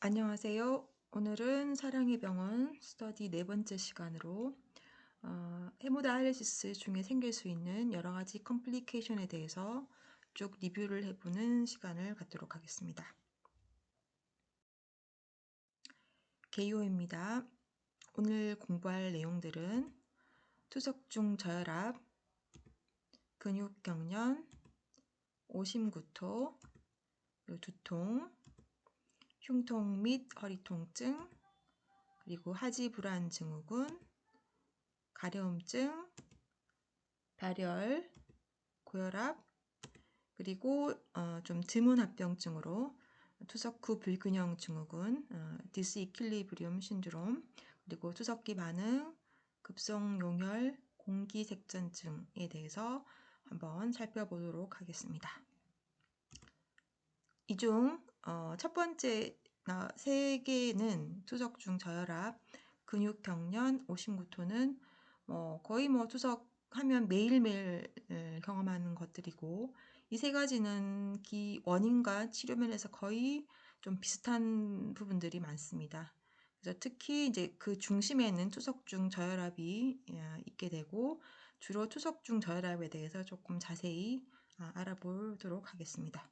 안녕하세요. 오늘은 사랑의 병원 스터디 네 번째 시간으로 헤모다이알리시스 중에 생길 수 있는 여러 가지 컴플리케이션에 대해서 쭉 리뷰를 해보는 시간을 갖도록 하겠습니다. 개요입니다. 오늘 공부할 내용들은 투석중 저혈압, 근육경련, 오심구토, 두통, 흉통 및 허리 통증, 그리고 하지불안 증후군, 가려움증, 발열, 고혈압, 그리고 좀 드문 합병증으로 투석 후 불균형 증후군, 디스이퀄리브리움 신드롬, 그리고 투석기 반응, 급성용혈, 공기색전증에 대해서 한번 살펴보도록 하겠습니다. 이 중 첫 번째 세 개는 투석중 저혈압, 근육경련, 오심구토는 거의 투석하면 매일매일 경험하는 것들이고, 이 세 가지는 원인과 치료 면에서 거의 좀 비슷한 부분들이 많습니다. 그래서 특히 이제 그 중심에는 투석중 저혈압이 있게 되고, 주로 투석중 저혈압에 대해서 조금 자세히 알아보도록 하겠습니다.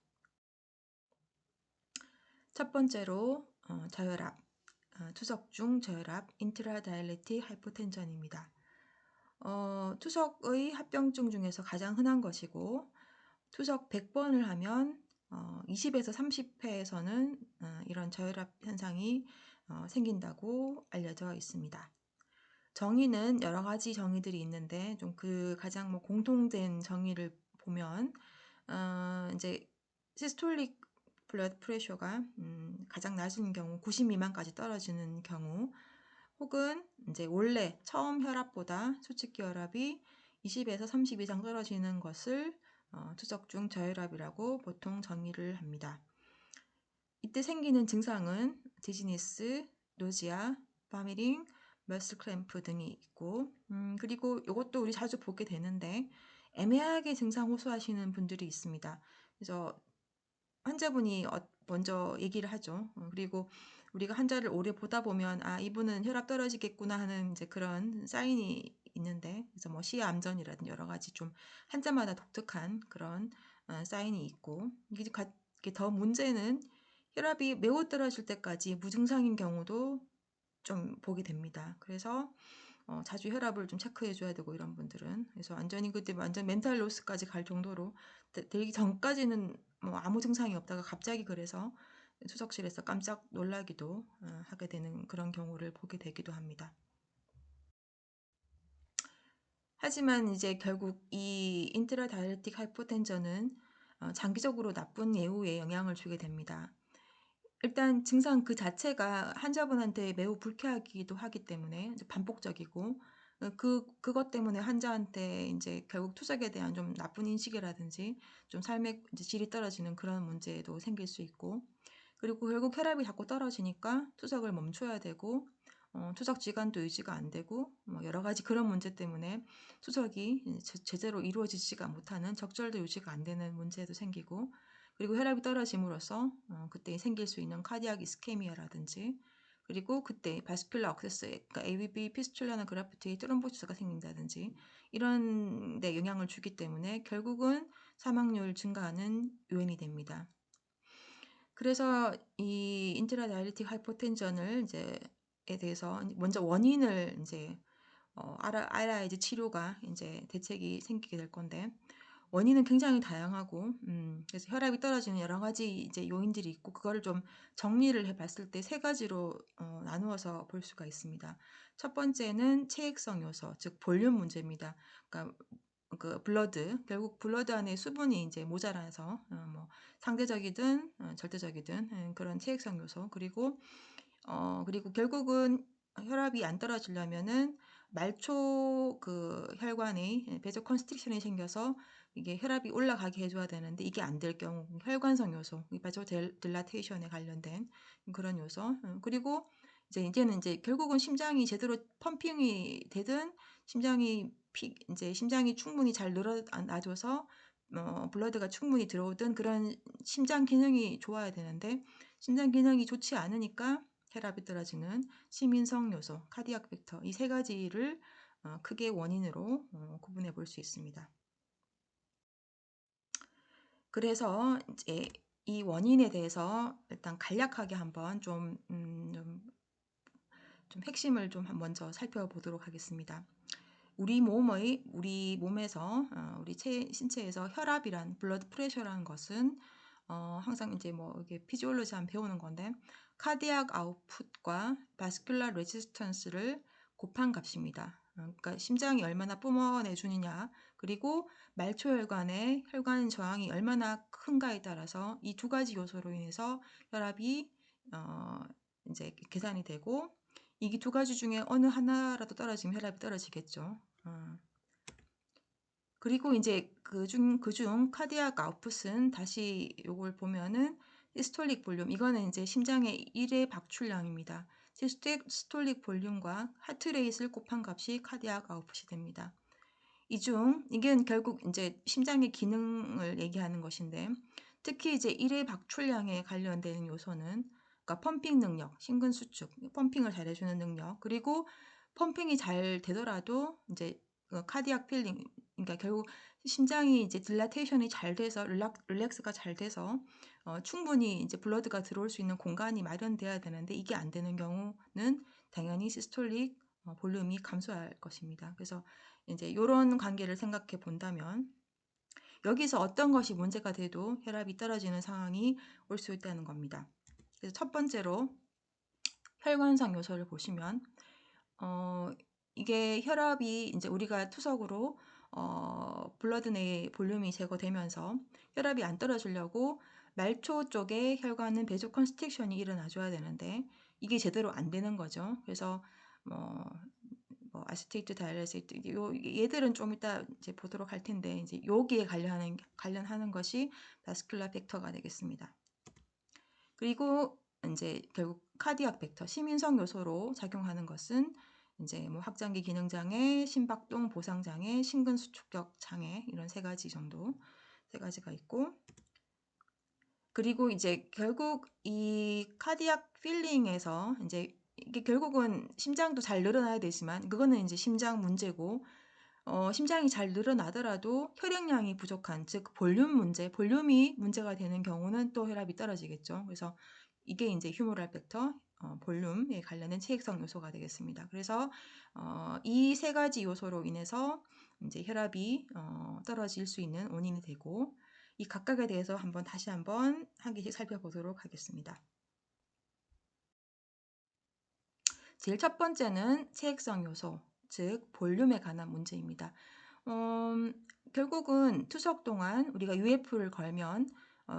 첫 번째로 저혈압, 투석중 저혈압, 인트라다이레틱 하이포텐전입니다. 투석의 합병증 중에서 가장 흔한 것이고, 투석 100번을 하면 20에서 30회에서는 이런 저혈압 현상이 생긴다고 알려져 있습니다. 정의는 여러 가지 정의들이 있는데, 좀 그 가장 공통된 정의를 보면 이제 시스톨릭 블러드 프레셔가 가장 낮은 경우 90 미만까지 떨어지는 경우, 혹은 이제 원래 처음 혈압보다 수축기 혈압이 20에서 30 이상 떨어지는 것을 투석중 저혈압이라고 보통 정의를 합니다. 이때 생기는 증상은 디지니스, 노지아, 바미팅, 머슬 클램프 등이 있고, 그리고 이것도 우리 자주 보게 되는데 애매하게 증상 호소하시는 분들이 있습니다. 그래서 환자분이 먼저 얘기를 하죠. 그리고 우리가 환자를 오래 보다 보면 이분은 혈압 떨어지겠구나 하는 이제 그런 사인이 있는데, 그래서 시암전이라든지 여러 가지 좀 환자마다 독특한 그런 사인이 있고, 이게 더 문제는 혈압이 매우 떨어질 때까지 무증상인 경우도 좀 보게 됩니다. 그래서 자주 혈압을 좀 체크해 줘야 되고, 이런 분들은. 그래서 완전히 그때 완전 멘탈 로스까지 갈 정도로 되기 전까지는 아무 증상이 없다가 갑자기 그래서 투석실에서 깜짝 놀라기도 하게 되는 그런 경우를 보게 되기도 합니다. 하지만 이제 결국 이 인트라다이레틱 하이포텐전은 장기적으로 나쁜 예후에 영향을 주게 됩니다. 일단 증상 그 자체가 환자분한테 매우 불쾌하기도 하기 때문에 반복적이고, 그것 때문에 환자한테 이제 결국 투석에 대한 좀 나쁜 인식이라든지 좀 삶의 이제 질이 떨어지는 그런 문제도 생길 수 있고, 그리고 결국 혈압이 자꾸 떨어지니까 투석을 멈춰야 되고, 투석 기간도 유지가 안 되고, 여러 가지 그런 문제 때문에 투석이 제대로 이루어지지가 못하는, 적절도 유지가 안 되는 문제도 생기고, 그리고 혈압이 떨어짐으로써 그때 생길 수 있는 카디악 이스케미아라든지, 그리고 그때 바스큘라 억세스, 그러니까 AVB 피스툴라나 그라프트의 트롬보시스가 생긴다든지 이런 데 영향을 주기 때문에 결국은 사망률 증가하는 요인이 됩니다. 그래서 이 인트라다이레틱 하이포텐전을 에 대해서 먼저 원인을 이제 알아야지 치료가 이제 대책이 생기게 될 건데, 원인은 굉장히 다양하고, 그래서 혈압이 떨어지는 여러 가지 이제 요인들이 있고, 그거를 좀 정리를 해봤을 때 세 가지로 나누어서 볼 수가 있습니다. 첫 번째는 체액성 요소, 즉 볼륨 문제입니다. 그러니까 결국 블러드 안에 수분이 이제 모자라서 상대적이든 절대적이든 그런 체액성 요소, 그리고 결국은 혈압이 안 떨어지려면은 말초 그 혈관에 베조 컨스트릭션이 생겨서 이게 혈압이 올라가게 해줘야 되는데, 이게 안 될 경우 혈관성 요소, 베조 딜라테이션에 관련된 그런 요소, 그리고 이제는 결국은 심장이 제대로 펌핑이 되든, 심장이 충분히 잘 늘어나줘서 블러드가 충분히 들어오든 그런 심장 기능이 좋아야 되는데 심장 기능이 좋지 않으니까 혈압이 떨어지는 심인성 요소, 카디악 팩터 이 세 가지를 크게 원인으로 구분해 볼 수 있습니다. 그래서 이제 이 원인에 대해서 일단 간략하게 한번 좀 핵심을 좀 먼저 살펴보도록 하겠습니다. 우리 몸에서 우리 신체에서 혈압이란 블러드 프레셔라는 것은 항상 이제 뭐 이게 피지올로지 한 배우는 건데 카디악 아웃풋과 바스큘라 레지스턴스를 곱한 값입니다. 그러니까 심장이 얼마나 뿜어내 주느냐 그리고 말초혈관의 혈관 저항이 얼마나 큰가에 따라서 이 두 가지 요소로 인해서 혈압이 이제 계산이 되고 이 두 가지 중에 어느 하나라도 떨어지면 혈압이 떨어지겠죠. 그리고 이제 그중 카디악 아웃풋은 다시 요걸 보면은 시스톨릭 볼륨 이거는 이제 심장의 1회 박출량입니다. 시스톨릭 볼륨과 하트레이트를 곱한 값이 카디악 아웃풋이 됩니다. 이게 결국 이제 심장의 기능을 얘기하는 것인데 특히 이제 1회 박출량에 관련되는 요소는 그러니까 펌핑 능력, 심근 수축, 펌핑을 잘 해주는 능력 그리고 펌핑이 잘 되더라도 이제 카디악 필링 그러니까 결국 심장이 이제 딜라테이션이 잘 돼서 릴렉스가 잘 돼서 충분히 이제 블러드가 들어올 수 있는 공간이 마련돼야 되는데 이게 안 되는 경우는 당연히 시스톨릭 볼륨이 감소할 것입니다. 그래서 이제 이런 관계를 생각해 본다면 여기서 어떤 것이 문제가 돼도 혈압이 떨어지는 상황이 올 수 있다는 겁니다. 그래서 첫 번째로 혈관상 요소를 보시면 이게 혈압이 이제 우리가 투석으로 블러드 내의 볼륨이 제거되면서 혈압이 안 떨어지려고 말초 쪽에 혈관은 베조 컨스트릭션이 일어나줘야 되는데 이게 제대로 안 되는 거죠. 그래서 아세테이트, 다이아세이트 얘들은 좀 이따 이제 보도록 할 텐데 이제 여기에 관련하는 것이 바스큘라 팩터가 되겠습니다. 그리고 이제 결국 카디악 팩터, 심인성 요소로 작용하는 것은 이제 뭐 확장기 기능 장애, 심박동 보상 장애, 심근 수축격 장애 이런 세 가지가 있고 그리고 이제 결국 이 카디악 필링에서 이제 이게 결국은 심장도 잘 늘어나야 되지만 그거는 이제 심장 문제고 심장이 잘 늘어나더라도 혈액량이 부족한 즉 볼륨이 문제가 되는 경우는 또 혈압이 떨어지겠죠. 그래서 이게 이제 휴머럴 팩터 볼륨에 관련된 체액성 요소가 되겠습니다. 그래서 이 세 가지 요소로 인해서 이제 혈압이 떨어질 수 있는 원인이 되고 이 각각에 대해서 다시 한번 한 개씩 살펴보도록 하겠습니다. 제일 첫 번째는 체액성 요소, 즉 볼륨에 관한 문제입니다. 결국은 투석 동안 우리가 UF를 걸면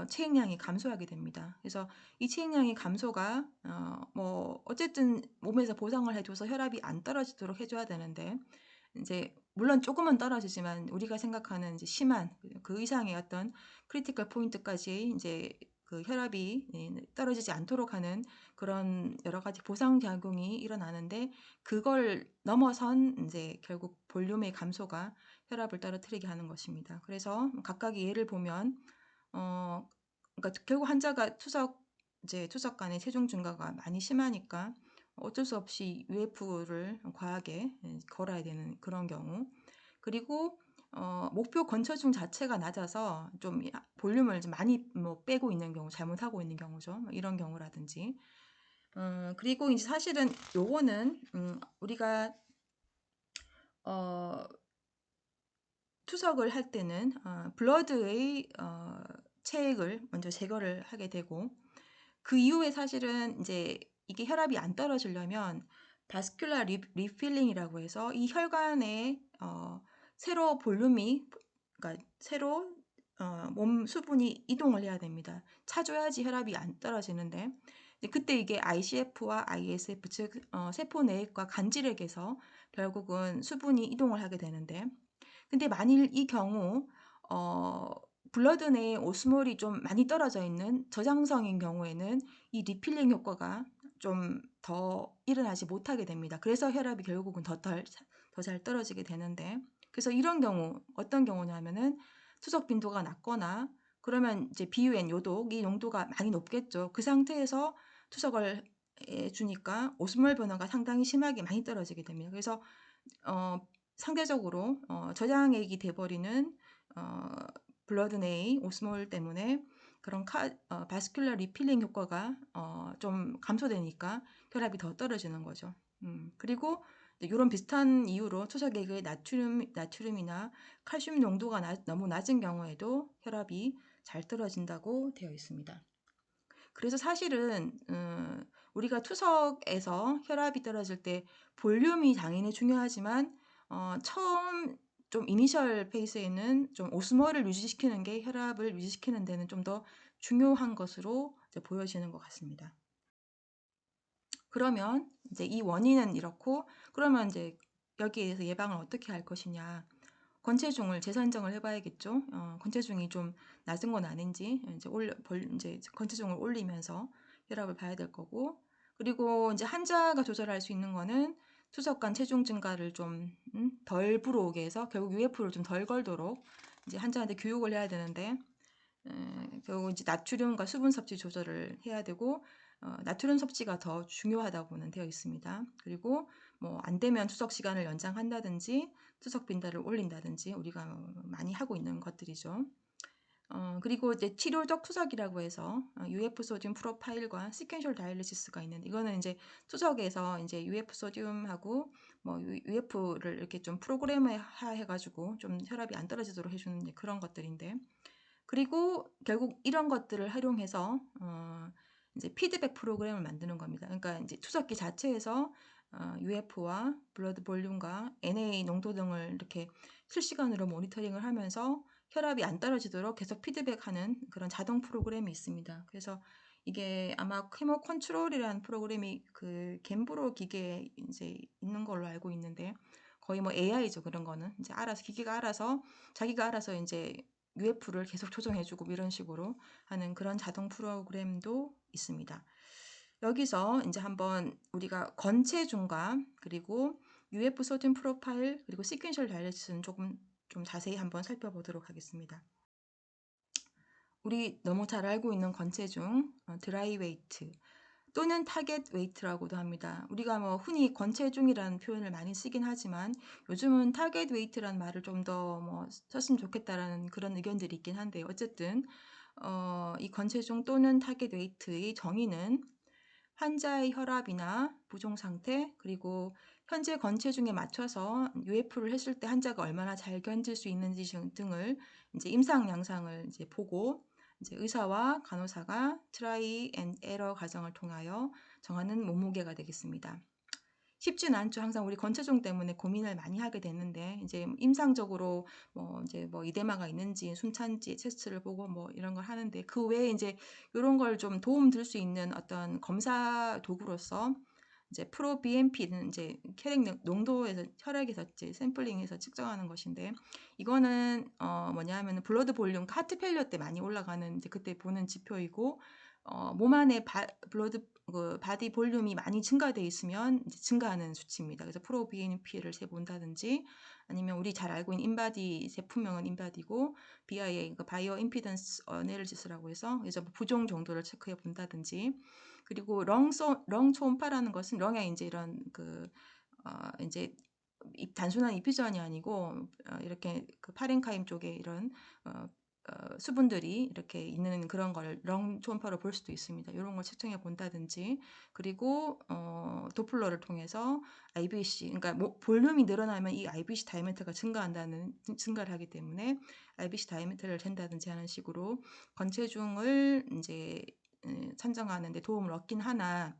체액량이 감소하게 됩니다. 그래서 이 체액량의 감소가 어쨌든 몸에서 보상을 해줘서 혈압이 안 떨어지도록 해줘야 되는데 이제 물론 조금은 떨어지지만 우리가 생각하는 이제 심한 그 이상의 어떤 크리티컬 포인트까지 이제 그 혈압이 떨어지지 않도록 하는 그런 여러 가지 보상 작용이 일어나는데 그걸 넘어선 이제 결국 볼륨의 감소가 혈압을 떨어뜨리게 하는 것입니다. 그래서 각각의 예를 보면 그러니까 결국 환자가 투석 간의 체중 증가가 많이 심하니까 어쩔 수 없이 UF를 과하게 걸어야 되는 그런 경우 그리고 목표 권체중 자체가 낮아서 좀 볼륨을 좀 많이 빼고 있는 경우 잘못하고 있는 경우죠. 이런 경우라든지 그리고 이제 사실은 요거는 우리가 투석을 할 때는 블러드의 체액을 먼저 제거를 하게 되고 그 이후에 사실은 이제 이게 혈압이 안 떨어지려면 바스큘라 리필링이라고 해서 이 혈관에 새로 볼륨이 그러니까 새로 몸 수분이 이동을 해야 됩니다. 차줘야지 혈압이 안 떨어지는데 그때 이게 ICF와 ISF 즉 세포 내액과 간질액에서 결국은 수분이 이동을 하게 되는데 근데 만일 이 경우 블러드 내에 오스몰이 좀 많이 떨어져 있는 저장성인 경우에는 이 리필링 효과가 좀 더 일어나지 못하게 됩니다. 그래서 혈압이 결국은 더 잘 떨어지게 되는데 그래서 이런 경우 어떤 경우냐면은 투석 빈도가 낮거나 그러면 이제 BUN 요독 이 농도가 많이 높겠죠. 그 상태에서 투석을 해 주니까 오스몰 변화가 상당히 심하게 많이 떨어지게 됩니다. 그래서 상대적으로 저장액이 돼 버리는 블러드 네이 오스몰 때문에 그런 바스큘러 리필링 효과가 좀 감소되니까 혈압이 더 떨어지는 거죠. 그리고 이런 비슷한 이유로 투석액의 나트륨이나 칼슘 농도가 너무 낮은 경우에도 혈압이 잘 떨어진다고 되어 있습니다. 그래서 사실은 우리가 투석에서 혈압이 떨어질 때 볼륨이 당연히 중요하지만 처음 좀 이니셜 페이스에는 좀 오스몰을 유지시키는 게 혈압을 유지시키는 데는 좀 더 중요한 것으로 이제 보여지는 것 같습니다. 그러면 이제 이 원인은 이렇고, 그러면 이제 여기에 대해서 예방을 어떻게 할 것이냐. 권체중을 재산정을 해봐야겠죠. 권체중이 좀 낮은 건 아닌지 이제 권체중을 올리면서 혈압을 봐야 될 거고, 그리고 이제 환자가 조절할 수 있는 거는 투석간 체중 증가를 좀 덜 불어오게 해서 결국 UF를 좀 덜 걸도록 이제 환자한테 교육을 해야 되는데, 결국 이제 나트륨과 수분 섭취 조절을 해야 되고, 나트륨 섭취가 더 중요하다고는 되어 있습니다. 그리고 뭐 안 되면 투석 시간을 연장한다든지 투석 빈도를 올린다든지 우리가 많이 하고 있는 것들이죠. 그리고 이제 치료적 투석이라고 해서 UF 소듐 프로파일과 시퀀셜 다이얼리시스가 있는데, 이거는 이제 투석에서 이제 UF 소듐하고 뭐 UF를 이렇게 좀 프로그램화 해가지고 좀 혈압이 안 떨어지도록 해주는 그런 것들인데, 그리고 결국 이런 것들을 활용해서 이제 피드백 프로그램을 만드는 겁니다. 그러니까 이제 투석기 자체에서 UF와 블러드 볼륨과 NA 농도 등을 이렇게 실시간으로 모니터링을 하면서 혈압이 안 떨어지도록 계속 피드백하는 그런 자동 프로그램이 있습니다. 그래서 이게 아마 헤모 컨트롤이라는 프로그램이 그 갬브로 기계에 이제 있는 걸로 알고 있는데, 거의 뭐 AI죠. 그런 거는 이제 알아서 기계가 알아서 자기가 알아서 이제 UF를 계속 조정해주고 이런 식으로 하는 그런 자동 프로그램도 있습니다. 여기서 이제 한번 우리가 권체중과 그리고 UF 소듐 프로파일 그리고 시퀀셜 다이얼리시스는 조금 좀 자세히 한번 살펴보도록 하겠습니다. 우리 너무 잘 알고 있는 권체중, 드라이 웨이트 또는 타겟 웨이트라고도 합니다. 우리가 뭐 흔히 권체중이라는 표현을 많이 쓰긴 하지만 요즘은 타겟 웨이트라는 말을 좀 더 뭐 썼으면 좋겠다라는 그런 의견들이 있긴 한데, 어쨌든 이 권체중 또는 타겟 웨이트의 정의는 환자의 혈압이나 부종 상태 그리고 현재 권체중에 맞춰서 UF를 했을 때 환자가 얼마나 잘 견딜 수 있는지 등을 이제 임상 양상을 이제 보고 이제 의사와 간호사가 트라이 앤 에러 과정을 통하여 정하는 몸무게가 되겠습니다. 쉽지는 않죠. 항상 우리 권체중 때문에 고민을 많이 하게 되는데, 이제 임상적으로 뭐 이제 뭐 이데마가 있는지 순찬지 테스트를 보고 뭐 이런 걸 하는데, 그 외에 이제 이런 걸 좀 도움 줄 수 있는 어떤 검사 도구로서 이제 프로 BNP는 이제 혈액 농도에서 혈액에서 이제 샘플링해서 측정하는 것인데, 이거는 뭐냐면은 블러드 볼륨 하트 페일리어 때 많이 올라가는 이제 그때 보는 지표이고, 몸 안에 블러드 바디 볼륨이 많이 증가되어 있으면 이제 증가하는 수치입니다. 그래서 프로 BNP를 재본다든지, 아니면 우리 잘 알고 있는 인바디 제품명은 인바디고 BIA 그러니까 바이오 임피던스 어널리시스라고 해서 이제 부종 정도를 체크해 본다든지, 그리고 렁 초음파라는 것은 렁에 이제 이런 이제 단순한 이피전이 아니고 이렇게 그 파렌카임 쪽에 이런 수분들이 이렇게 있는 그런 걸 렁 초음파로 볼 수도 있습니다. 이런 걸 측정해 본다든지, 그리고 도플러를 통해서 IBC, 그러니까 볼륨이 늘어나면 이 IBC 다이아미터가 증가를 하기 때문에 IBC 다이아미터를 잰다든지 하는 식으로 권체중을 이제 산정하는 데 도움을 얻긴 하나,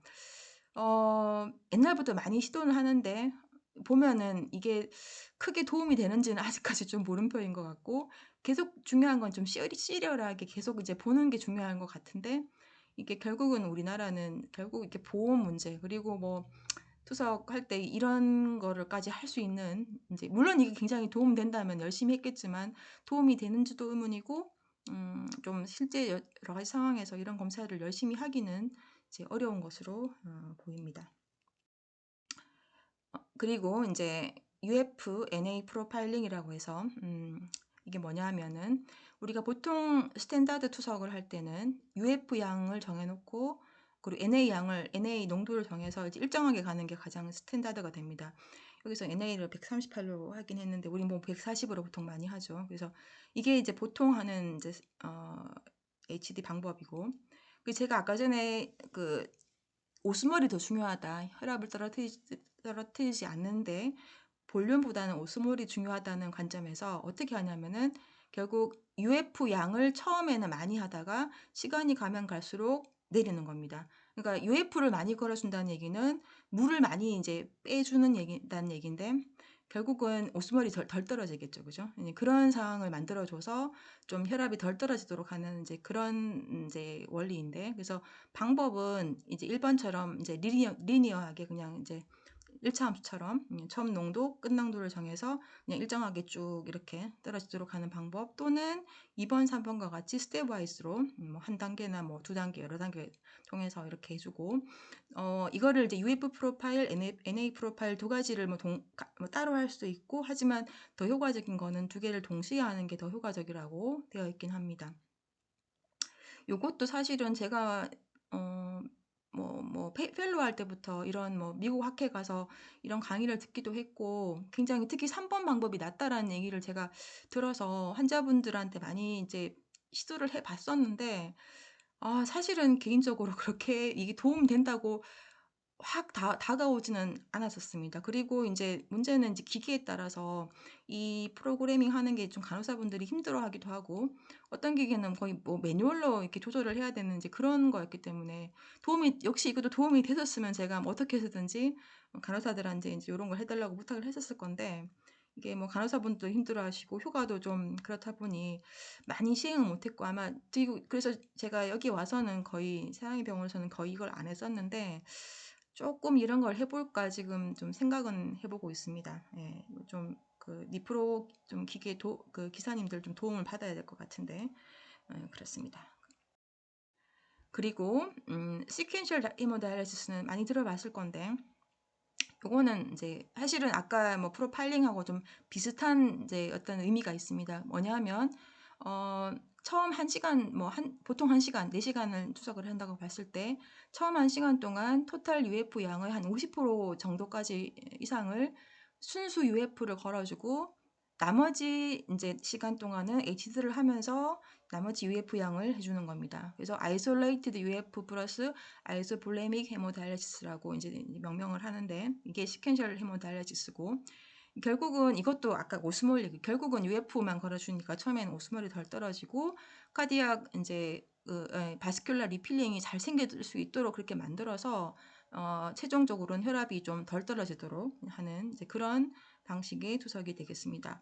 옛날부터 많이 시도는 하는데 보면은 이게 크게 도움이 되는지는 아직까지 좀 물음표인 것 같고, 계속 중요한 건 좀 시리얼하게 계속 이제 보는 게 중요한 것 같은데, 이게 결국은 우리나라는 결국 이렇게 보험 문제 그리고 뭐 투석할 때 이런 거를까지 할 수 있는, 이제 물론 이게 굉장히 도움 된다면 열심히 했겠지만 도움이 되는지도 의문이고, 좀 실제 여러 가지 상황에서 이런 검사를 열심히 하기는 이제 어려운 것으로 보입니다. 그리고 이제 UF NA 프로파일링이라고 해서 이게 뭐냐 하면은 우리가 보통 스탠다드 투석을 할 때는 UF 양을 정해놓고 그리고 NA 농도를 정해서 이제 일정하게 가는 게 가장 스탠다드가 됩니다. 여기서 NA를 138로 하긴 했는데 우리 뭐 140으로 보통 많이 하죠. 그래서 이게 이제 보통 하는 이제 HD 방법이고, 제가 아까 전에 그 오스몰이 더 중요하다, 혈압을 떨어뜨리지 않는데 볼륨보다는 오스몰이 중요하다는 관점에서 어떻게 하냐면은 결국 UF 양을 처음에는 많이 하다가 시간이 가면 갈수록 내리는 겁니다. 그러니까 UF를 많이 걸어준다는 얘기는 물을 많이 이제 빼주는 얘기다는 얘기인데 결국은 오스몰이 덜 떨어지겠죠, 그죠? 그런 상황을 만들어줘서 좀 혈압이 덜 떨어지도록 하는 이제 그런 이제 원리인데, 그래서 방법은 이제 1번처럼 이제 리니어하게 그냥 이제 1차 함수처럼 처음 농도, 끝 농도를 정해서 그냥 일정하게 쭉 이렇게 떨어지도록 하는 방법, 또는 2번, 3번과 같이 스텝와이즈로 뭐 한 단계나 뭐 두 단계, 여러 단계 통해서 이렇게 해주고, 이거를 이제 UF 프로파일, NA 프로파일 두 가지를 뭐 따로 할 수도 있고, 하지만 더 효과적인 거는 두 개를 동시에 하는 게 더 효과적이라고 되어 있긴 합니다. 요것도 사실은 제가 펠로우 할 때부터 이런 뭐 미국 학회 가서 이런 강의를 듣기도 했고, 굉장히 특히 3번 방법이 낫다라는 얘기를 제가 들어서 환자분들한테 많이 이제 시도를 해 봤었는데, 사실은 개인적으로 그렇게 이게 도움 된다고 확 다가오지는 않았었습니다. 그리고 이제 문제는 이제 기기에 따라서 이 프로그래밍 하는 게 좀 간호사분들이 힘들어하기도 하고, 어떤 기계는 거의 뭐 매뉴얼로 이렇게 조절을 해야 되는 이제 그런 거였기 때문에 역시 이것도 도움이 됐었으면 제가 뭐 어떻게 해서든지 간호사들한테 이제 이런 걸 해달라고 부탁을 했었을 건데, 이게 뭐 간호사분도 힘들어하시고 효과도 좀 그렇다 보니 많이 시행을 못했고, 아마 그래서 제가 여기 와서는 거의 세상의 병원에서는 거의 이걸 안 했었는데, 조금 이런 걸 해볼까 지금 좀 생각은 해보고 있습니다. 예, 좀 그 니프로 좀 그 기사님들 좀 도움을 받아야 될 것 같은데, 그렇습니다. 그리고 시퀀셜 헤모다이알리시스는 많이 들어봤을 건데, 요거는 이제 사실은 아까 뭐 프로파일링하고 좀 비슷한 이제 어떤 의미가 있습니다. 뭐냐면 처음 1시간 보통 1시간, 4시간을 투석을 한다고 봤을 때 처음 1시간 동안 토탈 UF 양의 한 50% 정도까지 이상을 순수 UF를 걸어주고, 나머지 이제 시간 동안은 HD를 하면서 나머지 UF 양을 해주는 겁니다. 그래서 Isolated UF 플러스 아이소볼레믹 헤모다이알리시스라고 이제 명명을 하는데, 이게 시퀀셜 헤모다이알리시스고, 결국은 이것도 아까 오스몰 얘기, 결국은 UF만 걸어주니까 처음에는 오스몰이 덜 떨어지고 카디악 이제 바스큘라 리필링이 잘 생길 수 있도록 그렇게 만들어서 최종적으로는 혈압이 좀 덜 떨어지도록 하는 이제 그런 방식의 투석이 되겠습니다.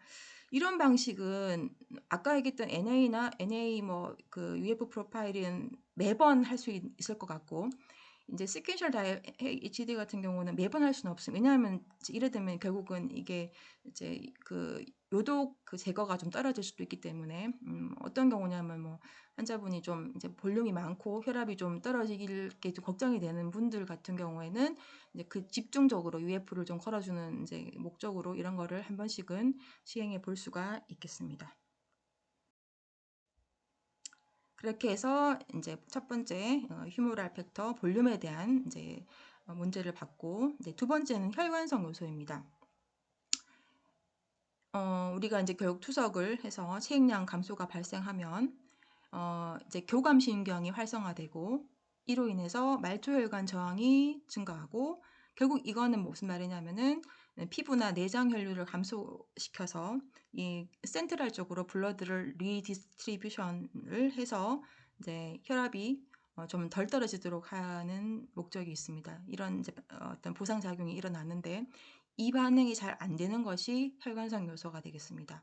이런 방식은 아까 얘기했던 NA 뭐 그 UF 프로파일은 매번 할 수 있을 것 같고, 이제 시퀀셜 HD 같은 경우는 매번 할 수는 없어요. 왜냐하면 이래 되면 결국은 이게 이제 그 요독 그 제거가 좀 떨어질 수도 있기 때문에, 어떤 경우냐면 뭐 환자분이 좀 이제 볼륨이 많고 혈압이 좀 떨어지길 게 좀 걱정이 되는 분들 같은 경우에는 이제 그 집중적으로 UF를 좀 걸어주는 이제 목적으로 이런 거를 한 번씩은 시행해 볼 수가 있겠습니다. 그렇게 해서 이제 첫 번째 휴모랄 팩터 볼륨에 대한 이제 문제를 받고, 이제 두 번째는 혈관성 요소입니다. 우리가 이제 결국 투석을 해서 체액량 감소가 발생하면 이제 교감신경이 활성화되고, 이로 인해서 말초혈관 저항이 증가하고, 결국 이거는 무슨 말이냐면은 피부나 내장 혈류를 감소시켜서 이 센트럴 쪽으로 블러드를 리디스트리뷰션을 해서 이제 혈압이 좀 덜 떨어지도록 하는 목적이 있습니다. 이런 이제 어떤 부상작용이 일어나는데, 이 반응이 잘 안 되는 것이 혈관성 요소가 되겠습니다.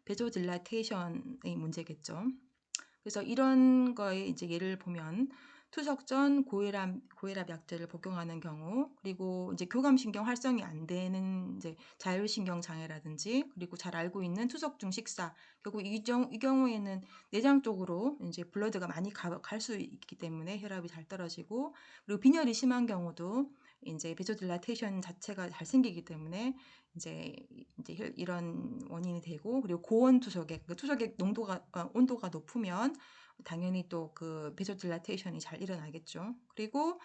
베조딜라테이션의 문제겠죠. 그래서 이런 거에 이제 예를 보면 투석 전 고혈압 약제를 복용하는 경우, 그리고 이제 교감신경 활성이 안 되는 이제 자율신경 장애라든지, 그리고 잘 알고 있는 투석 중 식사. 결국 이 경우에는 내장 쪽으로 이제 블러드가 많이 갈 수 있기 때문에 혈압이 잘 떨어지고, 그리고 빈혈이 심한 경우도 이제 베소딜라테이션 자체가 잘 생기기 때문에 이제 이런 원인이 되고, 그리고 고온 투석액, 그 투석액 온도가 높으면 당연히 또 그 베소딜라테이션이 잘 일어나겠죠. 그리고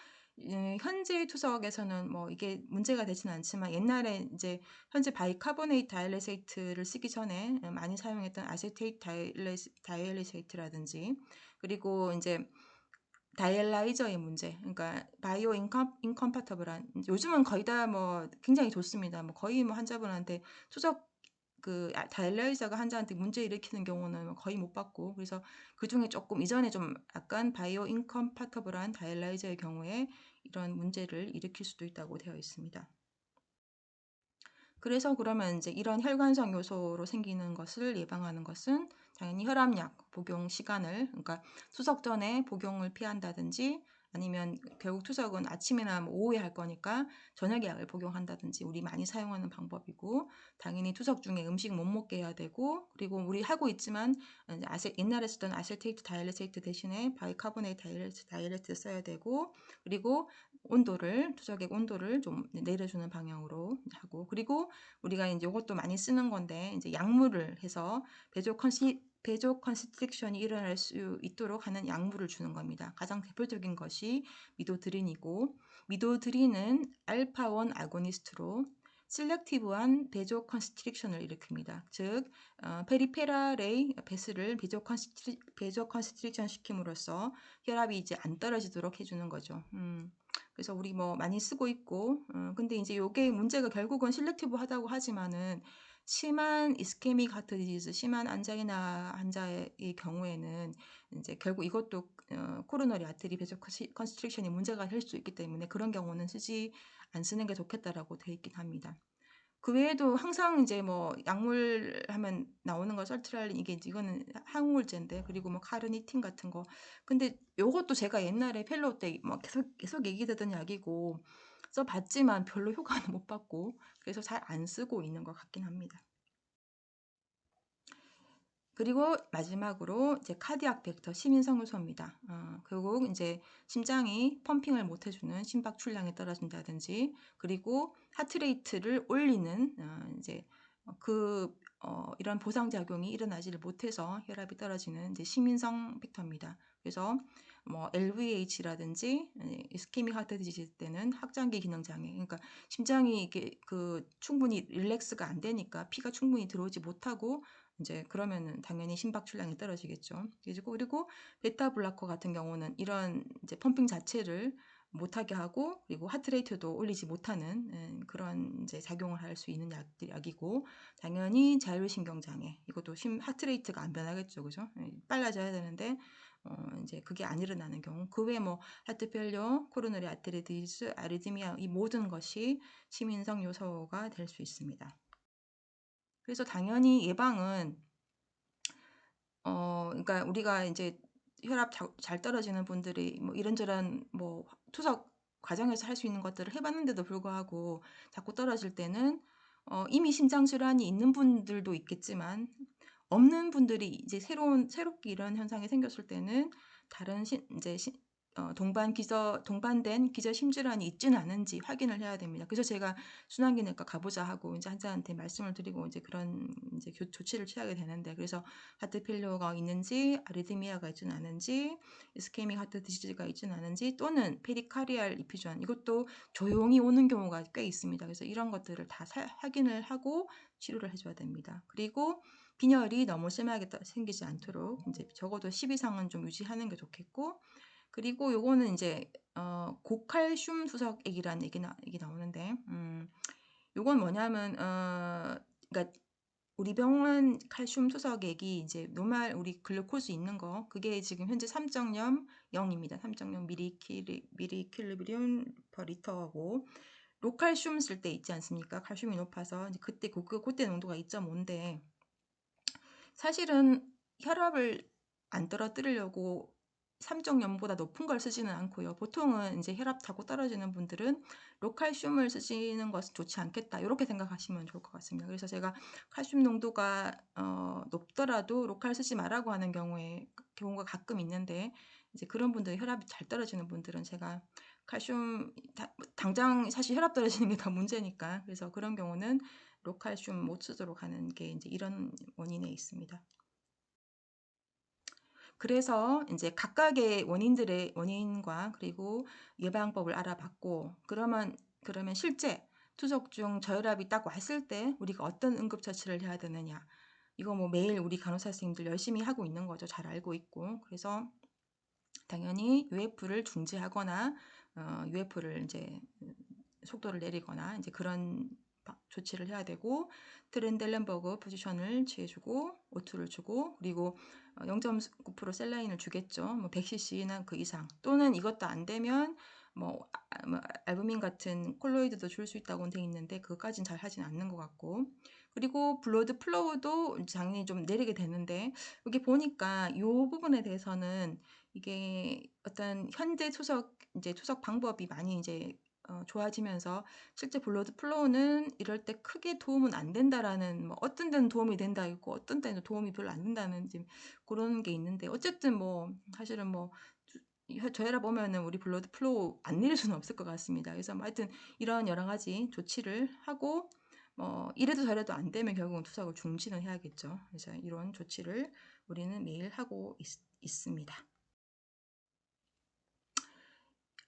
현재 투석에서는 뭐 이게 문제가 되지는 않지만, 옛날에 이제 현재 바이카보네이트 다이알리세이트를 쓰기 전에 많이 사용했던 아세테이트 다이알리세이트라든지, 그리고 이제 다이엘라이저의 문제, 그러니까 바이오 인컴파터블한, 요즘은 거의 다 뭐 굉장히 좋습니다. 뭐 거의 뭐 환자분한테 투석 다이엘라이저가 환자한테 문제 일으키는 경우는 거의 못 봤고, 그래서 그 중에 조금 이전에 좀 약간 바이오 인컴파터블한 다이엘라이저의 경우에 이런 문제를 일으킬 수도 있다고 되어 있습니다. 그래서 그러면 이제 이런 혈관성 요소로 생기는 것을 예방하는 것은 당연히 혈압약 복용 시간을, 그러니까 투석 전에 복용을 피한다든지, 아니면 결국 투석은 아침이나 뭐 오후에 할 거니까 저녁에 약을 복용한다든지, 우리 많이 사용하는 방법이고, 당연히 투석 중에 음식 못 먹게 해야 되고, 그리고 우리 하고 있지만 옛날에 쓰던 아세테이트 다이알리세이트 대신에 바이카보네이트 다이알리세이트 써야 되고, 그리고 투석의 온도를 좀 내려주는 방향으로 하고, 그리고 우리가 이제 이것도 많이 쓰는 건데, 이제 약물을 해서 베조 컨스트릭션이 일어날 수 있도록 하는 약물을 주는 겁니다. 가장 대표적인 것이 미도드린이고, 미도드린은 알파1 아고니스트로 셀렉티브한 베조 컨스트릭션을 일으킵니다. 즉 페리페랄의 베스를 베조 컨스트릭션 시킴으로써 혈압이 이제 안 떨어지도록 해주는 거죠. 그래서 우리 뭐 많이 쓰고 있고, 근데 이제 요게 문제가 결국은 실렉티브 하다고 하지만은, 심한 이스케믹 하트 디지즈, 심한 안자이나 환자의 경우에는 이제 결국 이것도 코로너리 아테리 베조 컨스트릭션이 문제가 될 수 있기 때문에, 그런 경우는 안 쓰는 게 좋겠다라고 되어 있긴 합니다. 그 외에도 항상 이제 뭐 약물 하면 나오는 거 설트랄린, 이거는 항우울제인데, 그리고 뭐 카르니틴 같은 거. 근데 요것도 제가 옛날에 펠로우 때 뭐 계속 얘기되던 약이고 써봤지만 별로 효과는 못 봤고, 그래서 잘 안 쓰고 있는 것 같긴 합니다. 그리고 마지막으로 이제 카디악 벡터 시민성요소입니다. 결국 이제 심장이 펌핑을 못 해주는 심박 출량이 떨어진다든지, 그리고 하트레이트를 올리는 이제 이런 보상작용이 일어나지를 못해서 혈압이 떨어지는 이제 시민성 벡터입니다. 그래서 뭐 LVH라든지 이스케믹 하트 디지즈 때는 확장기 기능 장애, 그러니까 심장이 이게 충분히 릴렉스가 안 되니까 피가 충분히 들어오지 못하고, 이제 그러면은 당연히 심박 출량이 떨어지겠죠. 그리고 베타 블로커 같은 경우는 이런 이제 펌핑 자체를 못하게 하고, 그리고 하트레이트도 올리지 못하는 그런 이제 작용을 할 수 있는 약이고, 당연히 자율신경 장애, 이것도 하트레이트가 안 변하겠죠, 그죠? 빨라져야 되는데 이제 그게 안 일어나는 경우, 그 외에 뭐 하트페일리어, 코로너리 아테리 디지즈, 아리드미아, 이 모든 것이 시민성 요소가 될 수 있습니다. 그래서 당연히 예방은 그러니까 우리가 이제 혈압 잘 떨어지는 분들이 뭐 이런저런 뭐 투석 과정에서 할 수 있는 것들을 해봤는데도 불구하고 자꾸 떨어질 때는 이미 심장 질환이 있는 분들도 있겠지만, 없는 분들이 이제 새롭게 이런 현상이 생겼을 때는 다른 이제 동반된 기저 심질환이 있지는 않은지 확인을 해야 됩니다. 그래서 제가 순환기내과 가보자 하고 이제 환자한테 말씀을 드리고 이제 그런 이제 조치를 취하게 되는데, 그래서 하트 페일리어가 있는지, 아리드미아가 있지는 않은지, 이스케믹 하트 디지즈가 있지는 않은지, 또는 페리카리알 이피전, 이것도 조용히 오는 경우가 꽤 있습니다. 그래서 이런 것들을 다 확인을 하고 치료를 해줘야 됩니다. 그리고 빈혈이 너무 심하게 생기지 않도록 이제 적어도 10 이상은 좀 유지하는 게 좋겠고, 그리고 요거는 이제 고칼슘 투석액이라는 얘기 나오는데, 요건 뭐냐면 그러니까 우리 병원 칼슘 투석액이 이제 노말 우리 글루코즈 있는 거, 그게 지금 현재 3.0입니다. 3.0 미리킬로그램 퍼 리터고, 로칼슘 쓸 때 있지 않습니까? 칼슘이 높아서 이제 그때 농도가 2.5인데, 사실은 혈압을 안 떨어뜨리려고 3.0보다 높은 걸 쓰지는 않고요. 보통은 이제 혈압 타고 떨어지는 분들은 로칼슘을 쓰시는 것은 좋지 않겠다. 이렇게 생각하시면 좋을 것 같습니다. 그래서 제가 칼슘 농도가 높더라도 로칼 쓰지 말라고 하는 경우가 가끔 있는데, 이제 그런 분들, 혈압이 잘 떨어지는 분들은 제가 칼슘 당장 사실 혈압 떨어지는 게 더 문제니까, 그래서 그런 경우는 로칼슘 못 쓰도록 하는 게 이제 이런 원인에 있습니다. 그래서 이제 각각의 원인과 그리고 예방법을 알아봤고, 그러면 실제 투석 중 저혈압이 딱 왔을 때 우리가 어떤 응급처치를 해야 되느냐, 이거 뭐 매일 우리 간호사 선생님들 열심히 하고 있는 거죠. 잘 알고 있고. 그래서 당연히 UF를 중지하거나 UF를 이제 속도를 내리거나 이제 그런 조치를 해야 되고, 트렌델렌버그 포지션을 취해주고 O2를 주고, 그리고 0.9% 셀라인을 주겠죠. 뭐 100cc나 그 이상, 또는 이것도 안 되면 뭐 알부민 같은 콜로이드도 줄 수 있다고 돼 있는데 그것까지는 잘 하진 않는 것 같고, 그리고 블러드 플로우도 당연히 좀 내리게 되는데, 여기 보니까 이 부분에 대해서는 이게 어떤 현재 투석 방법이 많이 이제 좋아지면서 실제 블러드 플로우는 이럴 때 크게 도움은 안 된다라는, 뭐 어떤 데는 도움이 된다 있고 어떤 때는 도움이 별로 안 된다는 지금 그런 게 있는데, 어쨌든 뭐 사실은 뭐 저혈압 보면은 우리 블러드 플로우 안 내릴 수는 없을 것 같습니다. 그래서 뭐 하여튼 이런 여러 가지 조치를 하고, 이래도 저래도 안 되면 결국은 투석을 중지는 해야겠죠. 그래서 이런 조치를 우리는 매일 하고 있습니다.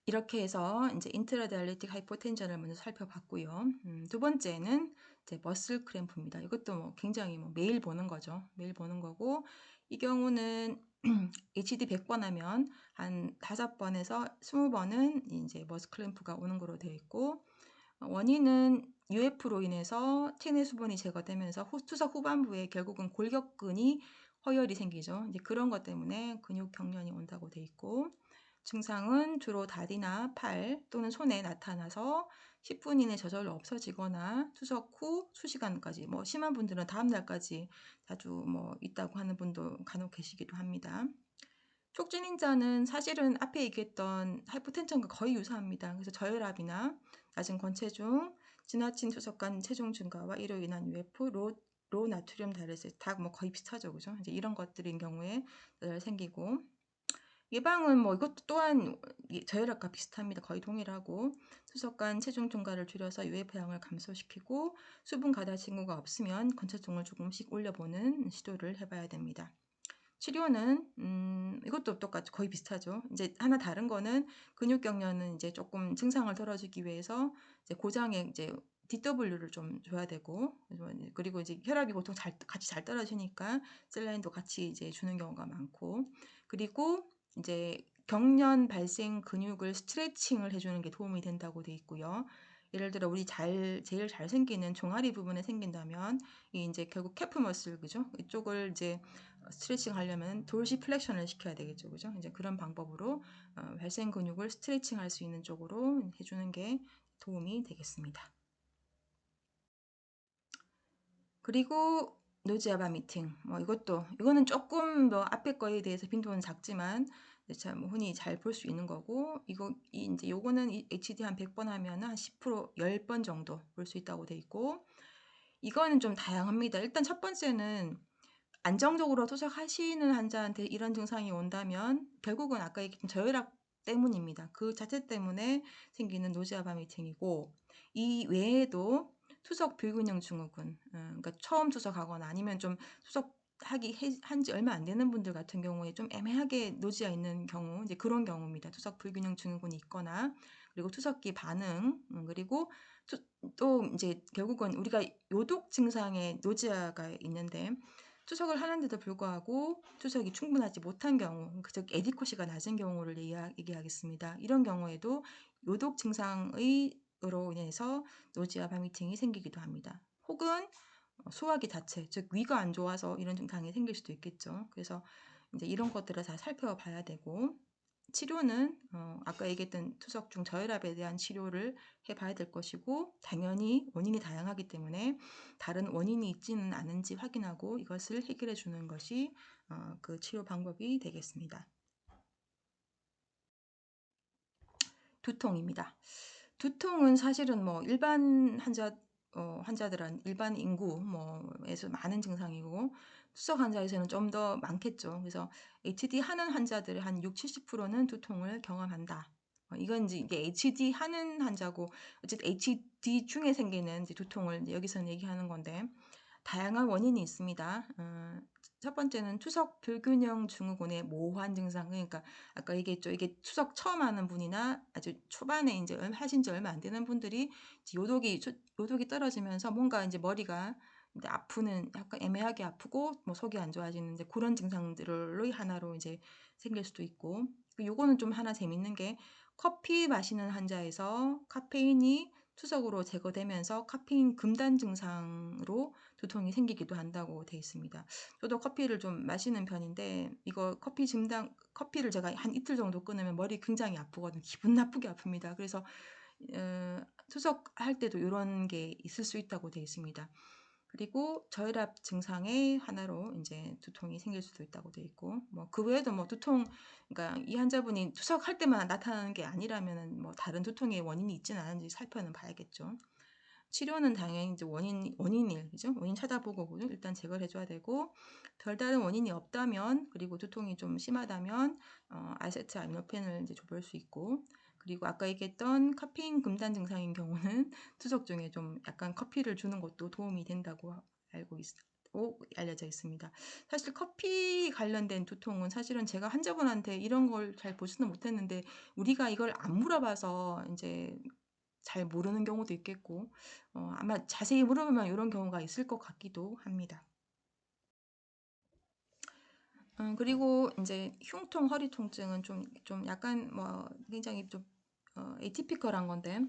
이렇게 해서 이제 인트라다이얼리틱 하이포텐션을 먼저 살펴봤고요. 두 번째는 이제 머슬 크램프입니다. 이것도 뭐 굉장히 뭐 매일 보는 거죠. 매일 보는 거고, 이 경우는 HD 100번 하면 한 5번에서 20번은 이제 머슬 크램프가 오는 거로 되어 있고, 원인은 UF로 인해서 체내 수분이 제거되면서 투석 후반부에 결국은 골격근이 허열이 생기죠. 이제 그런 것 때문에 근육 경련이 온다고 되어 있고, 증상은 주로 다리나 팔 또는 손에 나타나서 10분 이내 저절로 없어지거나 투석 후 수시간까지, 뭐 심한 분들은 다음 날까지 자주 뭐 있다고 하는 분도 간혹 계시기도 합니다. 촉진인자는 사실은 앞에 얘기했던 하이포텐션과 거의 유사합니다. 그래서 저혈압이나 낮은 권체중, 지나친 투석간 체중 증가와 이로 인한 UF, 로 나트륨 다이레스 다 뭐 거의 비슷하죠, 그죠? 이제 이런 것들인 경우에 생기고, 예방은 뭐 이것도 또한 저혈압과 비슷합니다. 거의 동일하고, 투석간 체중 증가를 줄여서 UF량을 감소시키고, 수분 가다 징후가 없으면 권체중을 조금씩 올려보는 시도를 해봐야 됩니다. 치료는 이것도 똑같이 거의 비슷하죠. 이제 하나 다른 거는 근육 경련은 이제 조금 증상을 덜어주기 위해서 이제 고장에 이제 DW를 좀 줘야 되고, 그리고 이제 혈압이 보통 같이 잘 떨어지니까 셀라인도 같이 이제 주는 경우가 많고, 그리고 이제 경련 발생 근육을 스트레칭을 해주는 게 도움이 된다고 돼 있고요. 예를 들어 우리 제일 잘 생기는 종아리 부분에 생긴다면 이 이제 결국 캐프 머슬, 그죠? 이쪽을 이제 스트레칭 하려면 돌시 플렉션을 시켜야 되겠죠, 그죠? 이제 그런 방법으로 발생 근육을 스트레칭 할 수 있는 쪽으로 해주는 게 도움이 되겠습니다. 그리고 노지아 바미팅, 뭐 이거는 조금 더 앞에 거에 대해서 빈도는 작지만 참 흔히 잘 볼 수 있는 거고, 이제 요거는 HD 한 100번 하면 한 10% 10번 정도 볼 수 있다고 돼 있고, 이거는 좀 다양합니다. 일단 첫 번째는 안정적으로 투석하시는 환자한테 이런 증상이 온다면 결국은 아까 얘기했던 저혈압 때문입니다. 그 자체 때문에 생기는 노지아 바미팅이고, 이 외에도 투석 불균형 증후군, 그러니까 처음 투석하거나 아니면 좀 한지 얼마 안 되는 분들 같은 경우에 좀 애매하게 노지아 있는 경우, 이제 그런 경우입니다. 투석 불균형 증후군이 있거나, 그리고 투석기 반응, 그리고 또 이제 결국은 우리가 요독 증상의 노지아가 있는데, 투석을 하는데도 불구하고 투석이 충분하지 못한 경우, 즉 에디코시가 낮은 경우를 얘기하겠습니다. 이런 경우에도 요독 증상으로 인해서 노지아 바미팅이 생기기도 합니다. 혹은 소화기 자체, 즉 위가 안 좋아서 이런 증상이 생길 수도 있겠죠. 그래서 이제 이런 것들을 다 살펴봐야 되고, 치료는 아까 얘기했던 투석 중 저혈압에 대한 치료를 해봐야 될 것이고, 당연히 원인이 다양하기 때문에 다른 원인이 있지는 않은지 확인하고 이것을 해결해 주는 것이 그 치료 방법이 되겠습니다. 두통입니다. 두통은 사실은 뭐 일반 환자들은 일반 인구 에서 많은 증상이고 투석 환자에서는 좀 더 많겠죠. 그래서 HD 하는 환자들의 한 60~70%는 두통을 경험한다. 이건 이제 HD 하는 환자고 어쨌든 HD 중에 생기는 이제 두통을 이제 여기서는 얘기하는 건데 다양한 원인이 있습니다. 첫 번째는 투석 불균형 증후군의 모호한 증상. 그러니까 아까 얘기했죠. 이게 투석 처음 하는 분이나 아주 초반에 이제 하신 지 얼마 안 되는 분들이 이제 요독이 떨어지면서 뭔가 이제 머리가 이제 아프는 약간 애매하게 아프고 뭐 속이 안 좋아지는 이제 그런 증상들의 하나로 이제 생길 수도 있고. 요거는 좀 하나 재밌는 게 커피 마시는 환자에서 카페인이 투석으로 제거되면서 카페인 금단 증상으로 두통이 생기기도 한다고 돼 있습니다. 저도 커피를 좀 마시는 편인데 이거 커피를 제가 한 이틀 정도 끊으면 머리 굉장히 아프거든요. 기분 나쁘게 아픕니다. 그래서 투석할 때도 이런 게 있을 수 있다고 돼 있습니다. 그리고 저혈압 증상의 하나로 이제 두통이 생길 수도 있다고 돼 있고 그 외에도 그러니까 이 환자분이 투석할 때만 나타나는 게 아니라면은 다른 두통의 원인이 있지는 않은지 살펴는 봐야겠죠. 치료는 당연히 이제 그죠? 원인 찾아보고 일단 제거를 해줘야 되고 별다른 원인이 없다면 그리고 두통이 좀 심하다면 아세트아미노펜을 이제 줘볼 수 있고 그리고 아까 얘기했던 카페인 금단 증상인 경우는 투석 중에 좀 약간 커피를 주는 것도 도움이 된다고 알려져 있습니다. 사실 커피 관련된 두통은 사실은 제가 환자분한테 이런 걸 잘 보지는 못했는데 우리가 이걸 안 물어봐서 이제 잘 모르는 경우도 있겠고 아마 자세히 물어보면 이런 경우가 있을 것 같기도 합니다. 그리고 이제 흉통, 허리 통증은 좀 약간 굉장히 좀 에티피컬한 건데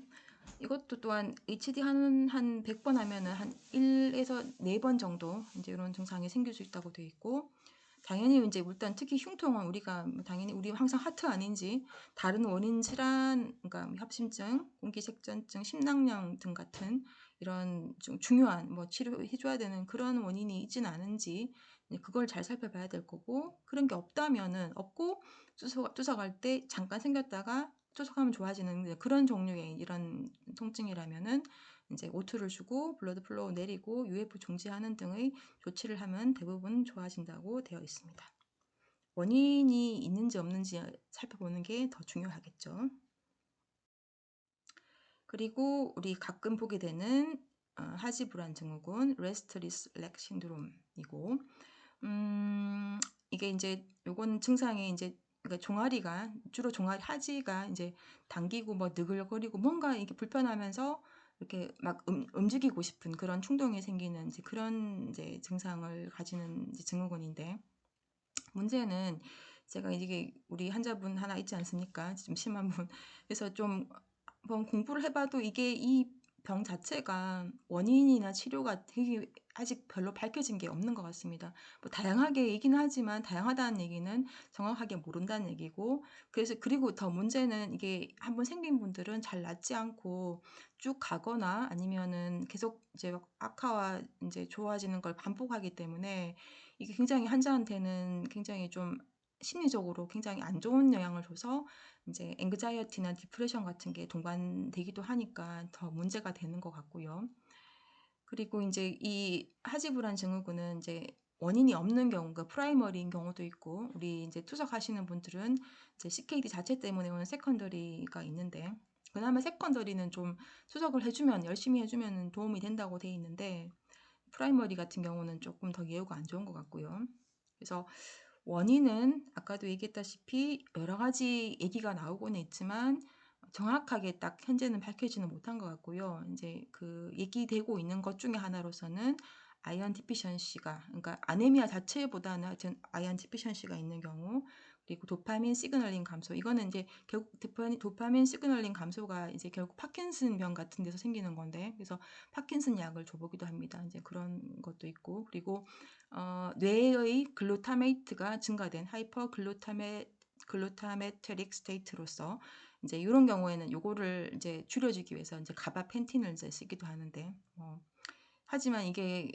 이것도 또한 HD 한 100번 하면은 한 1에서 4번 정도 이제 이런 증상이 생길 수 있다고 되어 있고 당연히 이제 일단 특히 흉통은 우리가 당연히 우리 항상 하트 아닌지 다른 원인 질환, 그러니까 협심증, 공기색전증, 심낭염 등 같은 이런 좀 중요한 치료해줘야 되는 그런 원인이 있지는 않은지 그걸 잘 살펴봐야 될 거고 그런 게 없고 투석할 때 잠깐 생겼다가 투석하면 좋아지는 그런 종류의 이런 통증이라면은 이제 O2를 주고 블러드 플로우 내리고 UF 중지하는 등의 조치를 하면 대부분 좋아진다고 되어 있습니다. 원인이 있는지 없는지 살펴보는 게 더 중요하겠죠. 그리고 우리 가끔 보게 되는 하지 불안 증후군, 레스트리스 렉 신드롬이고, 이게 이제 요건 증상이 이제 그러니까 주로 종아리 하지가 이제 당기고 느글거리고 뭔가 이게 불편하면서 이렇게 막 움직이고 싶은 그런 충동이 생기는 이제 그런 이제 증상을 가지는 이제 증후군인데 문제는 제가 이게 우리 환자분 하나 있지 않습니까? 좀 심한 분. 그래서 좀 한번 공부를 해봐도 이게 이 병 자체가 원인이나 치료가 되게 아직 별로 밝혀진 게 없는 것 같습니다. 다양하게 얘기는 하지만 다양하다는 얘기는 정확하게 모른다는 얘기고 그리고 더 문제는 이게 한번 생긴 분들은 잘 낫지 않고 쭉 가거나 아니면은 계속 이제 악화와 이제 좋아지는 걸 반복하기 때문에 이게 굉장히 환자한테는 굉장히 좀 심리적으로 굉장히 안 좋은 영향을 줘서 이제 앵그자이어티나 디프레션 같은 게 동반되기도 하니까 더 문제가 되는 것 같고요. 그리고 이제 이 하지불안 증후군은 이제 원인이 없는 경우, 그러니까 프라이머리인 경우도 있고, 우리 이제 투석하시는 분들은 이제 CKD 자체 때문에 오는 세컨더리가 있는데, 그나마 세컨더리는 좀 투석을 열심히 해주면 도움이 된다고 돼 있는데, 프라이머리 같은 경우는 조금 더 예후가 안 좋은 것 같고요. 그래서 원인은 아까도 얘기했다시피 여러 가지 얘기가 나오고는 있지만 정확하게 딱 현재는 밝혀지는 못한 것 같고요. 이제 그 얘기되고 있는 것 중에 하나로서는 아이언 디피션시가 그러니까 아네미아 자체보다는 하여튼 아이언 디피션시가 있는 경우 그리고 도파민 시그널링 감소 이거는 이제 결국 도파민 시그널링 감소가 이제 결국 파킨슨병 같은 데서 생기는 건데 그래서 파킨슨 약을 줘보기도 합니다. 이제 그런 것도 있고 그리고 뇌의 글루타메이트가 증가된 글루타메테릭 스테이트로서 이제 이런 경우에는 요거를 이제 줄여주기 위해서 이제 가바펜틴을 이제 쓰기도 하는데 하지만 이게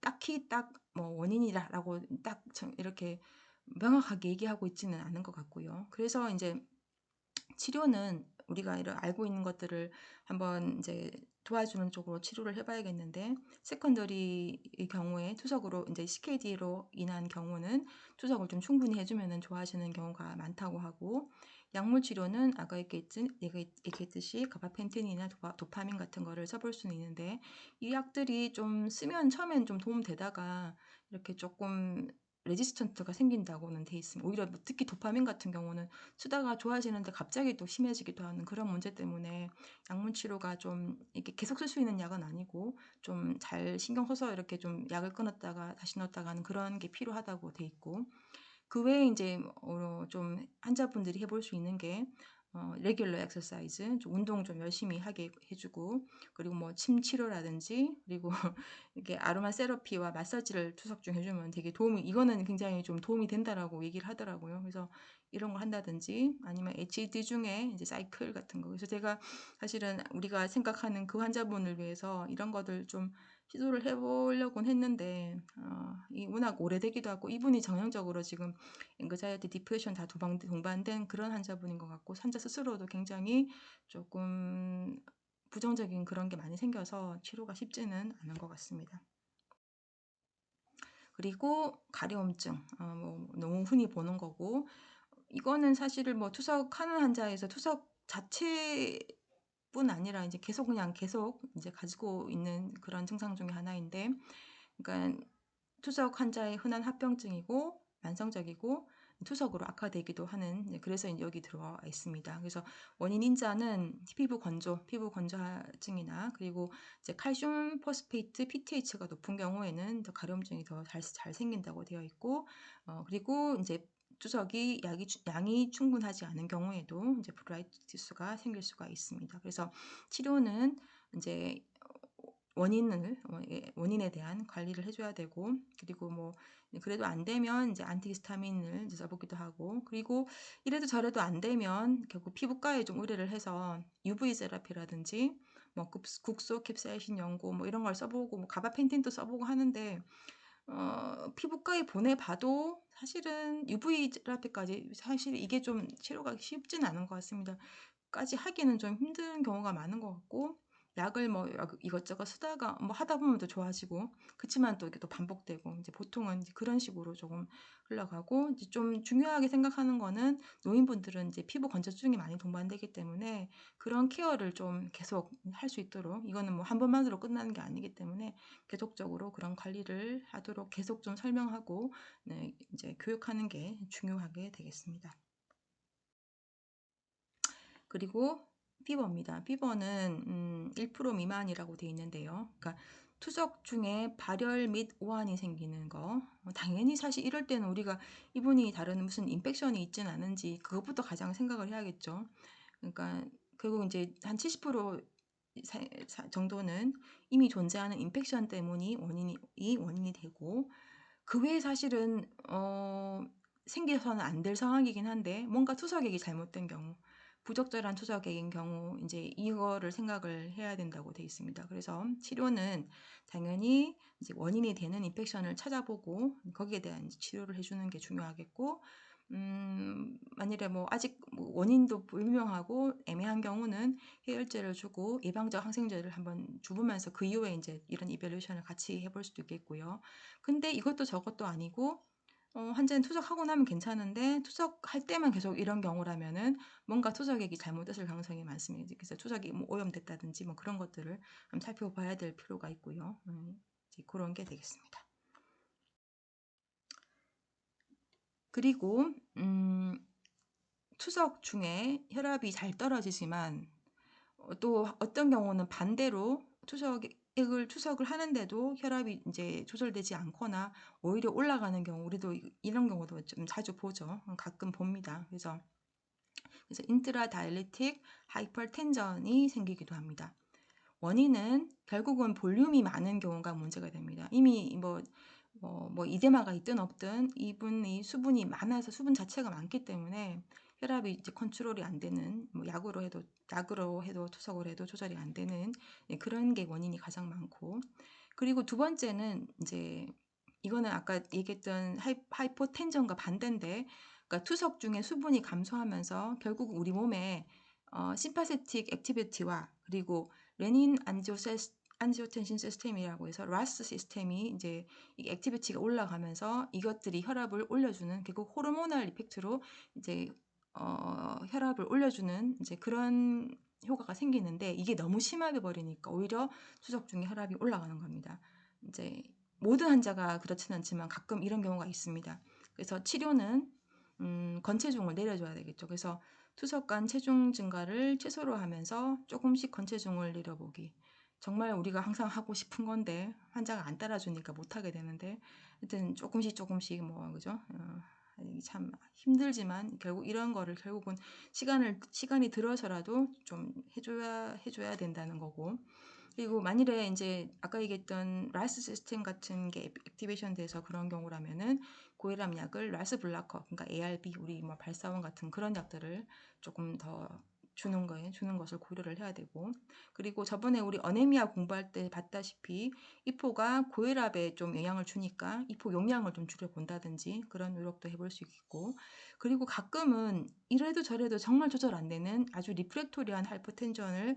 딱히 원인이라고 딱 이렇게 명확하게 얘기하고 있지는 않은 것 같고요. 그래서 이제 치료는 우리가 알고 있는 것들을 한번 이제 도와주는 쪽으로 치료를 해봐야겠는데, 세컨더리의 경우에 투석으로 이제 CKD로 인한 경우는 투석을 좀 충분히 해주면 좋아지는 경우가 많다고 하고, 약물 치료는 아까 얘기했듯이 가바펜틴이나 도파민 같은 거를 써볼 수는 있는데, 이 약들이 좀 쓰면 처음엔 좀 도움 되다가 이렇게 조금 레지스턴트가 생긴다고는 돼 있습니다. 오히려 특히 도파민 같은 경우는 쓰다가 좋아지는데 갑자기 또 심해지기도 하는 그런 문제 때문에 약물 치료가 좀 이렇게 계속 쓸 수 있는 약은 아니고 좀 잘 신경 써서 이렇게 좀 약을 끊었다가 다시 넣었다가 하는 그런 게 필요하다고 돼 있고, 그 외에 이제 좀 환자분들이 해볼 수 있는 게 레귤러 엑서사이즈, 좀 운동 좀 열심히 하게 해주고, 그리고 뭐 침 치료라든지, 그리고 이렇게 아로마 세러피와 마사지를 투석 중 해주면 되게 이거는 굉장히 좀 도움이 된다라고 얘기를 하더라고요. 그래서 이런 걸 한다든지, 아니면 HD 중에 이제 사이클 같은 거. 그래서 제가 사실은 우리가 생각하는 그 환자분을 위해서 이런 것들 좀 시도를 해보려고는 했는데, 이 워낙 오래되기도 하고, 이분이 정형적으로 지금 앵그자이티, 디프레션 다 동반된 그런 환자분인 것 같고, 환자 스스로도 굉장히 조금 부정적인 그런 게 많이 생겨서 치료가 쉽지는 않은 것 같습니다. 그리고 가려움증, 뭐 너무 흔히 보는 거고, 이거는 사실은 뭐 투석하는 환자에서 투석 자체뿐 아니라 이제 계속 이제 가지고 있는 그런 증상 중에 하나인데, 그러니까 투석 환자의 흔한 합병증이고 만성적이고 투석으로 악화되기도 하는, 그래서 여기 들어와 있습니다. 그래서 원인 인자는 피부 건조증이나, 그리고 이제 칼슘 포스페이트 PTH가 높은 경우에는 더 가려움증이 더 잘 생긴다고 되어 있고, 그리고 이제 투석이 양이 충분하지 않은 경우에도 이제 브라이티스가 생길 수가 있습니다. 그래서 치료는 이제 원인에 대한 관리를 해줘야 되고, 그리고 뭐 그래도 안 되면 이제 안티히스타민을 이제 써보기도 하고, 그리고 이래도 저래도 안 되면 결국 피부과에 좀 의뢰를 해서 UV 세라피라든지 뭐 국소 캡사이신 연고 뭐 이런 걸 써보고, 뭐 가바펜틴도 써보고 하는데, 피부과에 보내봐도 사실은 UV 세라피까지 사실 이게 좀 치료가 쉽진 않은 것 같습니다. 까지 하기는 좀 힘든 경우가 많은 것 같고, 약을 뭐 이것저것 쓰다가 뭐 하다 보면 또 좋아지고, 그치만 또 이게 또 반복되고, 이제 보통은 이제 그런 식으로 조금 흘러가고, 이제 좀 중요하게 생각하는 거는 노인분들은 이제 피부 건조증이 많이 동반되기 때문에 그런 케어를 좀 계속 할 수 있도록, 이거는 뭐 한 번만으로 끝나는 게 아니기 때문에 계속적으로 그런 관리를 하도록 계속 좀 설명하고, 네, 이제 교육하는 게 중요하게 되겠습니다. 그리고 피버입니다. 피버는 1% 미만이라고 되어 있는데요. 그러니까 투석 중에 발열 및 오한이 생기는 거. 당연히 사실 이럴 때는 우리가 이분이 다른 무슨 인펙션이 있진 않은지 그것부터 가장 생각을 해야겠죠. 그러니까 결국 이제 한 70% 정도는 이미 존재하는 인펙션 때문이 원인이 되고, 그 외에 사실은 생겨서는 안 될 상황이긴 한데, 뭔가 투석액이 잘못된 경우, 부적절한 투석액인 경우 이제 이거를 생각을 해야 된다고 되어 있습니다. 그래서 치료는 당연히 이제 원인이 되는 인펙션을 찾아보고 거기에 대한 치료를 해주는 게 중요하겠고, 만일에 뭐 아직 뭐 원인도 불명하고 애매한 경우는 해열제를 주고 예방적 항생제를 한번 주면서 그 이후에 이제 이런 이별레이션을 같이 해볼 수도 있겠고요. 근데 이것도 저것도 아니고, 환자는 투석하고 나면 괜찮은데 투석할 때만 계속 이런 경우라면은 뭔가 투석액이 잘못됐을 가능성이 많습니다. 그래서 투석이 뭐 오염됐다든지 뭐 그런 것들을 한번 살펴봐야 될 필요가 있고요. 이제 그런 게 되겠습니다. 그리고 투석 중에 혈압이 잘 떨어지지만, 또 어떤 경우는 반대로 투석을 하는데도 혈압이 이제 조절되지 않거나 오히려 올라가는 경우, 우리도 이런 경우도 좀 자주 보죠. 가끔 봅니다. 그래서 인트라 다이레틱 하이퍼텐전이 생기기도 합니다. 원인은 결국은 볼륨이 많은 경우가 문제가 됩니다. 이미 뭐 이데마가 있든 없든 이분이 수분이 많아서 수분 자체가 많기 때문에 혈압이 이제 컨트롤이 안 되는, 뭐 약으로 해도 투석을 해도 조절이 안 되는, 그런 게 원인이 가장 많고, 그리고 두 번째는 이제 이거는 아까 얘기했던 하이포텐전과 반대인데, 그러니까 투석 중에 수분이 감소하면서 결국 우리 몸에 심파세틱 액티비티와 그리고 레닌 안지오텐신 시스템이라고 해서 라스 시스템이 이제 이 액티비티가 올라가면서 이것들이 혈압을 올려주는 결국 호르모널 이펙트로 이제 혈압을 올려주는 이제 그런 효과가 생기는데 이게 너무 심하게 버리니까 오히려 투석 중에 혈압이 올라가는 겁니다. 이제 모든 환자가 그렇지는 않지만 가끔 이런 경우가 있습니다. 그래서 치료는 건체중을 내려줘야 되겠죠. 그래서 투석간 체중 증가를 최소로 하면서 조금씩 건체중을 내려보기. 정말 우리가 항상 하고 싶은 건데 환자가 안 따라주니까 못하게 되는데 하여튼 조금씩 뭐 그죠? 참 힘들지만 결국 이런 거를 결국은 시간이 들어서라도 좀 해줘야 된다는 거고. 그리고 만일에 이제 아까 얘기했던 라스 시스템 같은 게 액티베이션 돼서 그런 경우라면은 고혈압 약을 라스 블라커, 그러니까 ARB, 우리 뭐 발사원 같은 그런 약들을 조금 더 주는 것을 고려를 해야 되고, 그리고 저번에 우리 어네미아 공부할 때 봤다시피 이포가 고혈압에 좀 영향을 주니까 이포 용량을 좀 줄여본다든지 그런 노력도 해볼 수 있고, 그리고 가끔은 이래도 저래도 정말 조절 안 되는 아주 리프렉토리한 하이퍼텐션을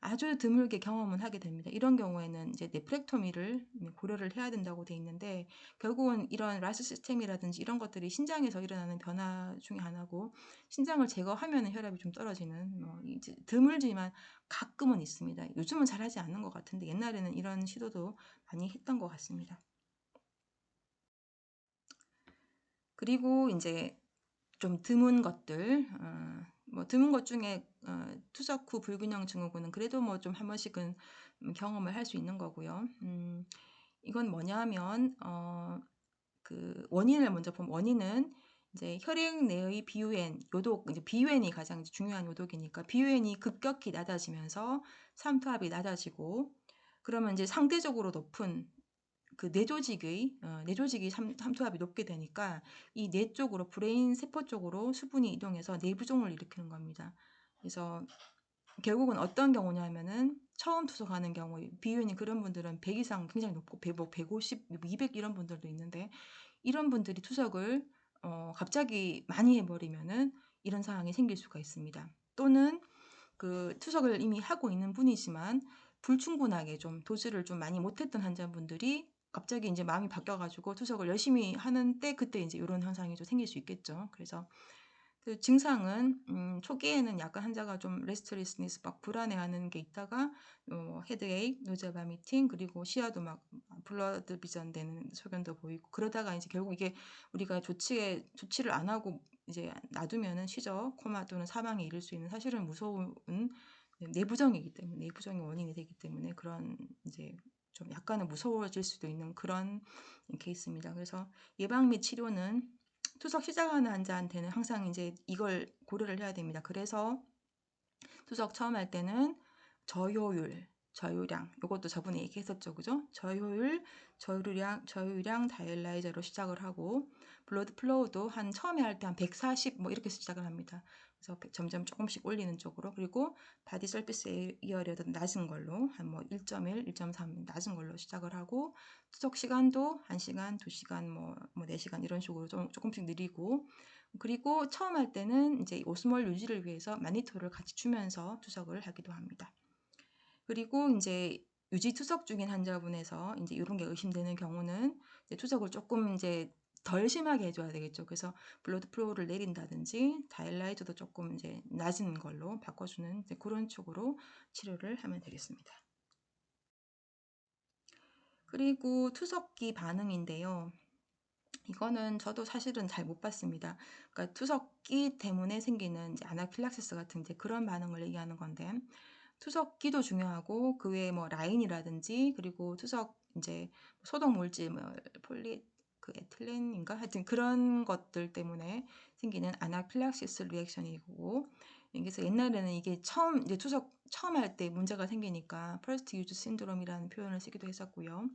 아주 드물게 경험은 하게 됩니다. 이런 경우에는 이제 네프렉토미를 고려를 해야 된다고 돼 있는데 결국은 이런 라스 시스템이라든지 이런 것들이 신장에서 일어나는 변화 중에 하나고 신장을 제거하면 혈압이 좀 떨어지는 이제 드물지만 가끔은 있습니다. 요즘은 잘하지 않는 것 같은데 옛날에는 이런 시도도 많이 했던 것 같습니다. 그리고 이제 좀 드문 것들, 뭐 드문 것 중에 투석 후 불균형 증후군은 그래도 뭐 좀 한 번씩은 경험을 할 수 있는 거고요. 이건 뭐냐면 그 원인을 먼저 보면 원인은 이제 혈액 내의 BUN 요독, 이제 BUN이 가장 중요한 요독이니까 BUN이 급격히 낮아지면서 삼투압이 낮아지고 그러면 이제 상대적으로 높은 그 뇌조직이 삼투압이 높게 되니까 이 뇌 쪽으로 브레인 세포 쪽으로 수분이 이동해서 뇌부종을 일으키는 겁니다. 그래서 결국은 어떤 경우냐면은 처음 투석하는 경우 비윤이 그런 분들은 100 이상 굉장히 높고 150, 200 이런 분들도 있는데 이런 분들이 투석을 갑자기 많이 해버리면은 이런 상황이 생길 수가 있습니다. 또는 그 투석을 이미 하고 있는 분이지만 불충분하게 좀 도즈를 좀 많이 못했던 환자분들이 갑자기 이제 마음이 바뀌어가지고 투석을 열심히 하는데 그때 이제 이런 현상이 좀 생길 수 있겠죠. 그래서 그 증상은 초기에는 약간 환자가 좀 레스트리스니스 막 불안해하는 게 있다가 헤드에이크, 노즈 바미팅 그리고 시야도 막 블러드 비전 되는 소견도 보이고 그러다가 이제 결국 이게 우리가 조치를 안 하고 이제 놔두면은 시저, 코마 또는 사망에 이를 수 있는 사실은 무서운 내부정이기 때문에 내부정이 원인이 되기 때문에 그런 이제 좀 약간은 무서워질 수도 있는 그런 케이스입니다. 그래서 예방 및 치료는 투석 시작하는 환자한테는 항상 이제 이걸 고려를 해야 됩니다. 그래서 투석 처음 할 때는 저효율, 저유량, 이것도 저번에 얘기했었죠, 그죠? 저유량 다이얼라이저로 시작을 하고 블러드 플로우도 처음에 할 때 한 140 뭐 이렇게 시작을 합니다. 그래서 점점 조금씩 올리는 쪽으로 그리고 바디 서피스 에어리어도 낮은 걸로 한 뭐 1.1, 1.3 낮은 걸로 시작을 하고 투석 시간도 1시간, 2시간, 뭐 4시간 이런 식으로 조금씩 느리고 그리고 처음 할 때는 이제 오스몰 유지를 위해서 마니토를 같이 주면서 투석을 하기도 합니다. 그리고 이제 유지 투석 중인 환자분에서 이제 이런 게 의심되는 경우는 이제 투석을 조금 이제 덜 심하게 해줘야 되겠죠. 그래서 블러드 플로우를 내린다든지 다일라이저도 조금 이제 낮은 걸로 바꿔주는 이제 그런 쪽으로 치료를 하면 되겠습니다. 그리고 투석기 반응인데요. 이거는 저도 사실은 잘 못 봤습니다. 그러니까 투석기 때문에 생기는 이제 아나필락시스 같은 이제 그런 반응을 얘기하는 건데 투석기도 중요하고 그 외에 뭐 라인이라든지 그리고 투석 이제 소독 물질 뭐 그 에틸렌인가 하여튼 그런 것들 때문에 생기는 아나필락시스 리액션이고 그래서 옛날에는 이게 이제 투석 처음 할 때 문제가 생기니까 퍼스트 유즈 신드롬이라는 표현을 쓰기도 했었고요.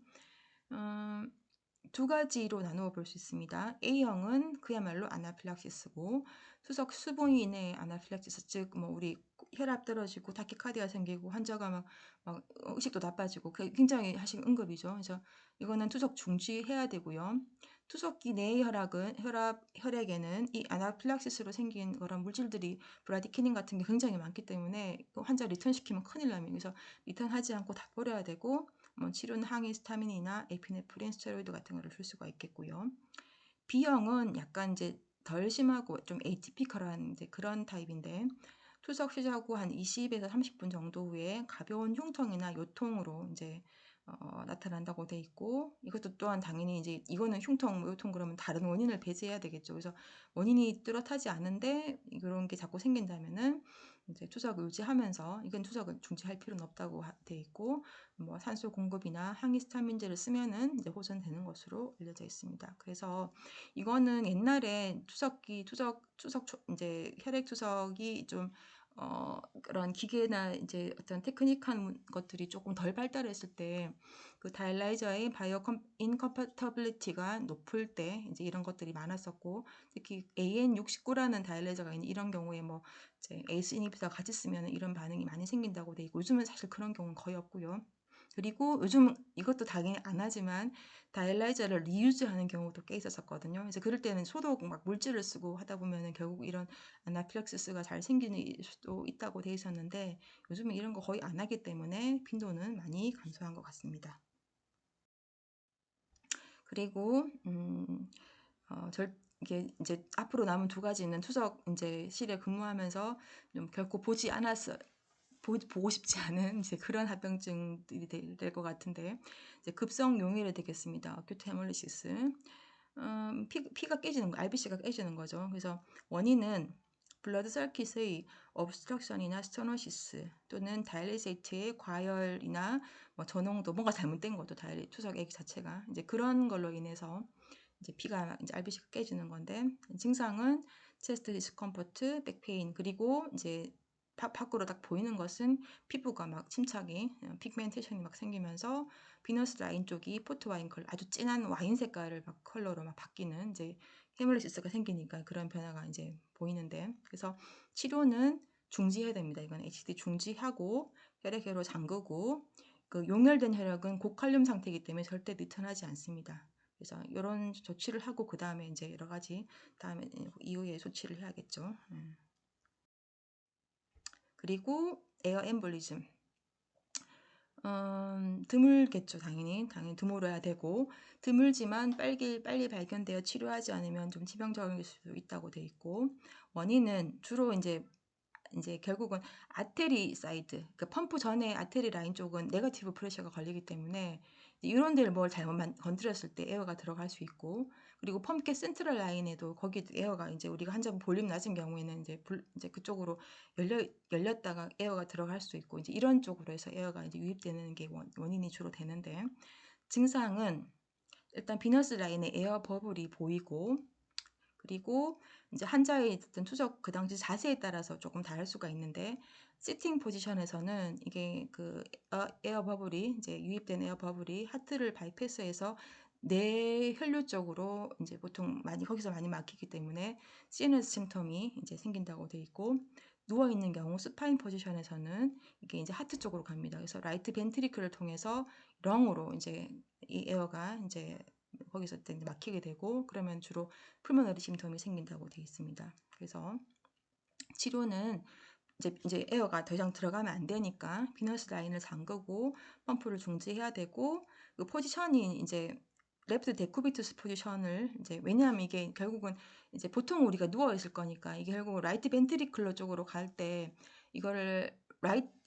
두 가지로 나누어 볼 수 있습니다. A형은 그야말로 아나필락시스고 투석 수분 이내의 아나필락시스, 즉 뭐 우리 혈압 떨어지고 타키카디아 생기고 환자가 막 의식도 나빠지고 굉장히 하신 응급이죠. 그래서 이거는 투석 중지해야 되고요. 투석기 내의 혈액에는 이 아나필락시스로 생긴 그런 물질들이 브라디키닌 같은 게 굉장히 많기 때문에 환자 리턴시키면 큰일 납니다. 그래서 리턴하지 않고 다 버려야 되고, 치료는 항히스타민이나 에피네프린, 스테로이드 같은 거를 줄 수가 있겠고요. B형은 약간 이제 덜 심하고 좀 에이티피컬한 이제 그런 타입인데, 투석 시작 후 한 20에서 30분 정도 후에 가벼운 흉통이나 요통으로 이제 나타난다고 돼 있고, 이것도 또한 당연히 이제 이거는 흉통, 요통 그러면 다른 원인을 배제해야 되겠죠. 그래서 원인이 뚜렷하지 않은데 이런 게 자꾸 생긴다면은 이제 투석을 유지하면서, 이건 투석을 중지할 필요는 없다고 돼 있고, 뭐 산소 공급이나 항히스타민제를 쓰면은 이제 호전되는 것으로 알려져 있습니다. 그래서 이거는 옛날에 이제 혈액 투석이 좀 그런 기계나 이제 어떤 테크닉한 것들이 조금 덜 발달했을 때, 그 다이알라이저의 바이오 인컴패터빌리티가 높을 때 이제 이런 것들이 많았었고, 특히 AN69라는 다이알라이저가 있는 이런 경우에 뭐 이제 ACE 이니비터 같이 쓰면 이런 반응이 많이 생긴다고 돼 있고, 요즘은 사실 그런 경우는 거의 없고요. 그리고 요즘 이것도 당연히 안 하지만 다이알라이저를 리유즈하는 경우도 꽤 있었거든요. 그래서 그럴 때는 소독 막 물질을 쓰고 하다 보면은 결국 이런 아나필락시스가 잘 생기는 수도 있다고 돼 있었는데, 요즘은 이런 거 거의 안 하기 때문에 빈도는 많이 감소한 것 같습니다. 그리고 이게 이제 앞으로 남은 두 가지는 투석 이제 실에 근무하면서 좀 결코 보고 싶지 않은 이제 그런 합병증들이 될 것 같은데, 이제 급성 용혈이 되겠습니다. 어큐트 헤몰리시스. 피가 깨지는 거, RBC가 깨지는 거죠. 그래서 원인은 블러드 서킷의 obstruction이나 스토노시스, 또는 다이리세이트의 과열이나 뭐 저농도, 뭔가 잘못된 것도 투석 액 자체가 이제 그런 걸로 인해서 이제 피가 이제 RBC가 깨지는 건데, 증상은 체스트 디스컴포트, 백페인, 그리고 이제 밖으로 딱 보이는 것은 피부가 막 침착이, 픽멘테이션이 막 생기면서 비너스 라인 쪽이 포트 와인 컬러, 아주 진한 와인 색깔을 막 컬러로 막 바뀌는 이제 헤몰리시스가 생기니까 그런 변화가 이제 보이는데, 그래서 치료는 중지해야 됩니다. 이건 HT 중지하고 혈액회로 잠그고, 그 용혈된 혈액은 고칼륨 상태이기 때문에 절대 리턴하지 않습니다. 그래서 이런 조치를 하고 그 다음에 이제 여러 가지 다음에 이후에 조치를 해야겠죠. 그리고 에어 엠볼리즘. 드물겠죠. 당연히 드물어야 되고, 드물지만 빨리 발견되어 치료하지 않으면 좀 치명적일 수도 있다고 돼 있고, 원인은 주로 이제 결국은 아테리 사이드, 그 펌프 전에 아테리 라인 쪽은 네거티브 프레셔가 걸리기 때문에 이런 데를 뭘 잘못 건드렸을 때 에어가 들어갈 수 있고, 그리고 펌프 센트럴 라인에도 거기 에어가 이제 우리가 환자분 볼륨 낮은 경우에는 이제 그쪽으로 열렸다가 에어가 들어갈 수 있고, 이제 이런 쪽으로 해서 에어가 이제 유입되는 게 원인이 주로 되는데, 증상은 일단 비너스 라인에 에어 버블이 보이고, 그리고 이제 환자의 어떤 투석 그 당시 자세에 따라서 조금 다를 수가 있는데, 시팅 포지션에서는 이게 그 에어 버블이 이제 유입된 에어 버블이 하트를 바이패스해서 뇌 혈류 쪽으로 이제 보통 거기서 많이 막히기 때문에 CNS 심텀이 이제 생긴다고 돼 있고, 누워 있는 경우 스파인 포지션에서는 이게 이제 하트 쪽으로 갑니다. 그래서 라이트 벤트리클을 통해서 렁으로 이제 이 에어가 이제 거기서 이제 막히게 되고, 그러면 주로 풀모너리 심텀이 생긴다고 되어 있습니다. 그래서 치료는 이제 에어가 더 이상 들어가면 안 되니까 비너스 라인을 잠그고 펌프를 중지해야 되고, 그 포지션이 이제 레프트 데쿠비투스 포지션을 이제, 왜냐하면 이게 결국은 이제 보통 우리가 누워 있을 거니까 이게 결국 라이트 벤트리클러 쪽으로 갈 때 이거를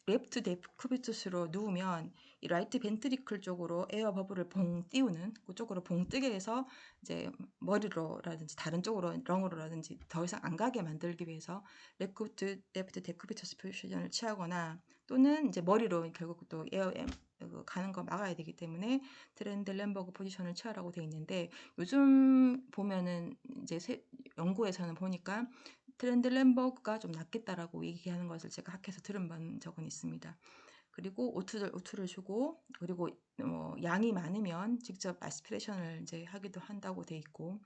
레프트 데쿠비투스로 누우면 이 라이트 벤트리클 쪽으로 에어 버블을 봉 띄우는 그쪽으로 봉 뜨게 해서 이제 머리로라든지 다른 쪽으로 렁으로라든지 더 이상 안 가게 만들기 위해서 레프트 데쿠비투스 포지션을 취하거나, 또는 이제 머리로 결국 또 에어 가는 거 막아야 되기 때문에 트렌들렌버그 포지션을 취하라고 되어 있는데, 요즘 보면은 이제 연구에서는 보니까 트렌들렌버그가 좀 낫겠다라고 얘기하는 것을 제가 학회에서 들은 적은 있습니다. 그리고 O2를 주고, 그리고 양이 많으면 직접 아스피레이션을 이제 하기도 한다고 돼 있고,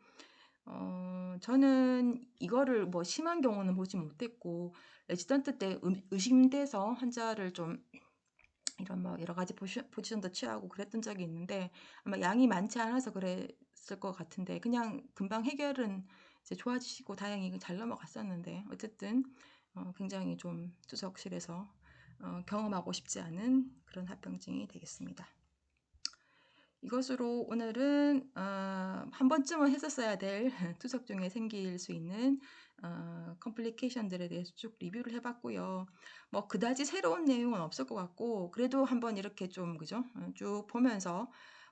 저는 이거를 뭐 심한 경우는 보지 못했고, 레지던트 때 의심돼서 환자를 좀 이런 뭐 여러 가지 포지션도 취하고 그랬던 적이 있는데, 아마 양이 많지 않아서 그랬을 것 같은데, 그냥 금방 해결은 이제 좋아지시고 다행히 잘 넘어갔었는데, 어쨌든 굉장히 좀 투석실에서 경험하고 싶지 않은 그런 합병증이 되겠습니다. 이것으로 오늘은 한 번쯤은 했었어야 될 투석 중에 생길 수 있는 컴플리케이션들에 대해서 쭉 리뷰를 해봤고요. 뭐 그다지 새로운 내용은 없을 것 같고, 그래도 한번 이렇게 좀 그죠? 쭉 보면서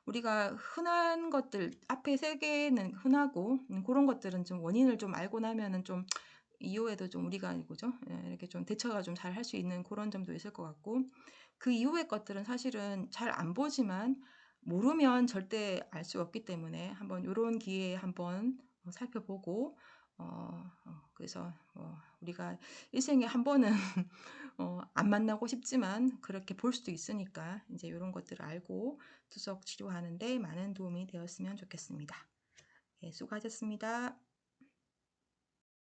우리가 흔한 것들 앞에 세 개는 흔하고, 그런 것들은 좀 원인을 좀 알고 나면은 좀 이후에도 좀 우리가 그죠? 이렇게 좀 대처가 좀 잘 할 수 있는 그런 점도 있을 것 같고, 그 이후의 것들은 사실은 잘 안 보지만 모르면 절대 알 수 없기 때문에 한번 이런 기회에 한번 살펴보고, 그래서 우리가 일생에 한 번은 안 만나고 싶지만 그렇게 볼 수도 있으니까 이제 이런 것들을 알고 투석 치료하는데 많은 도움이 되었으면 좋겠습니다. 네, 수고하셨습니다.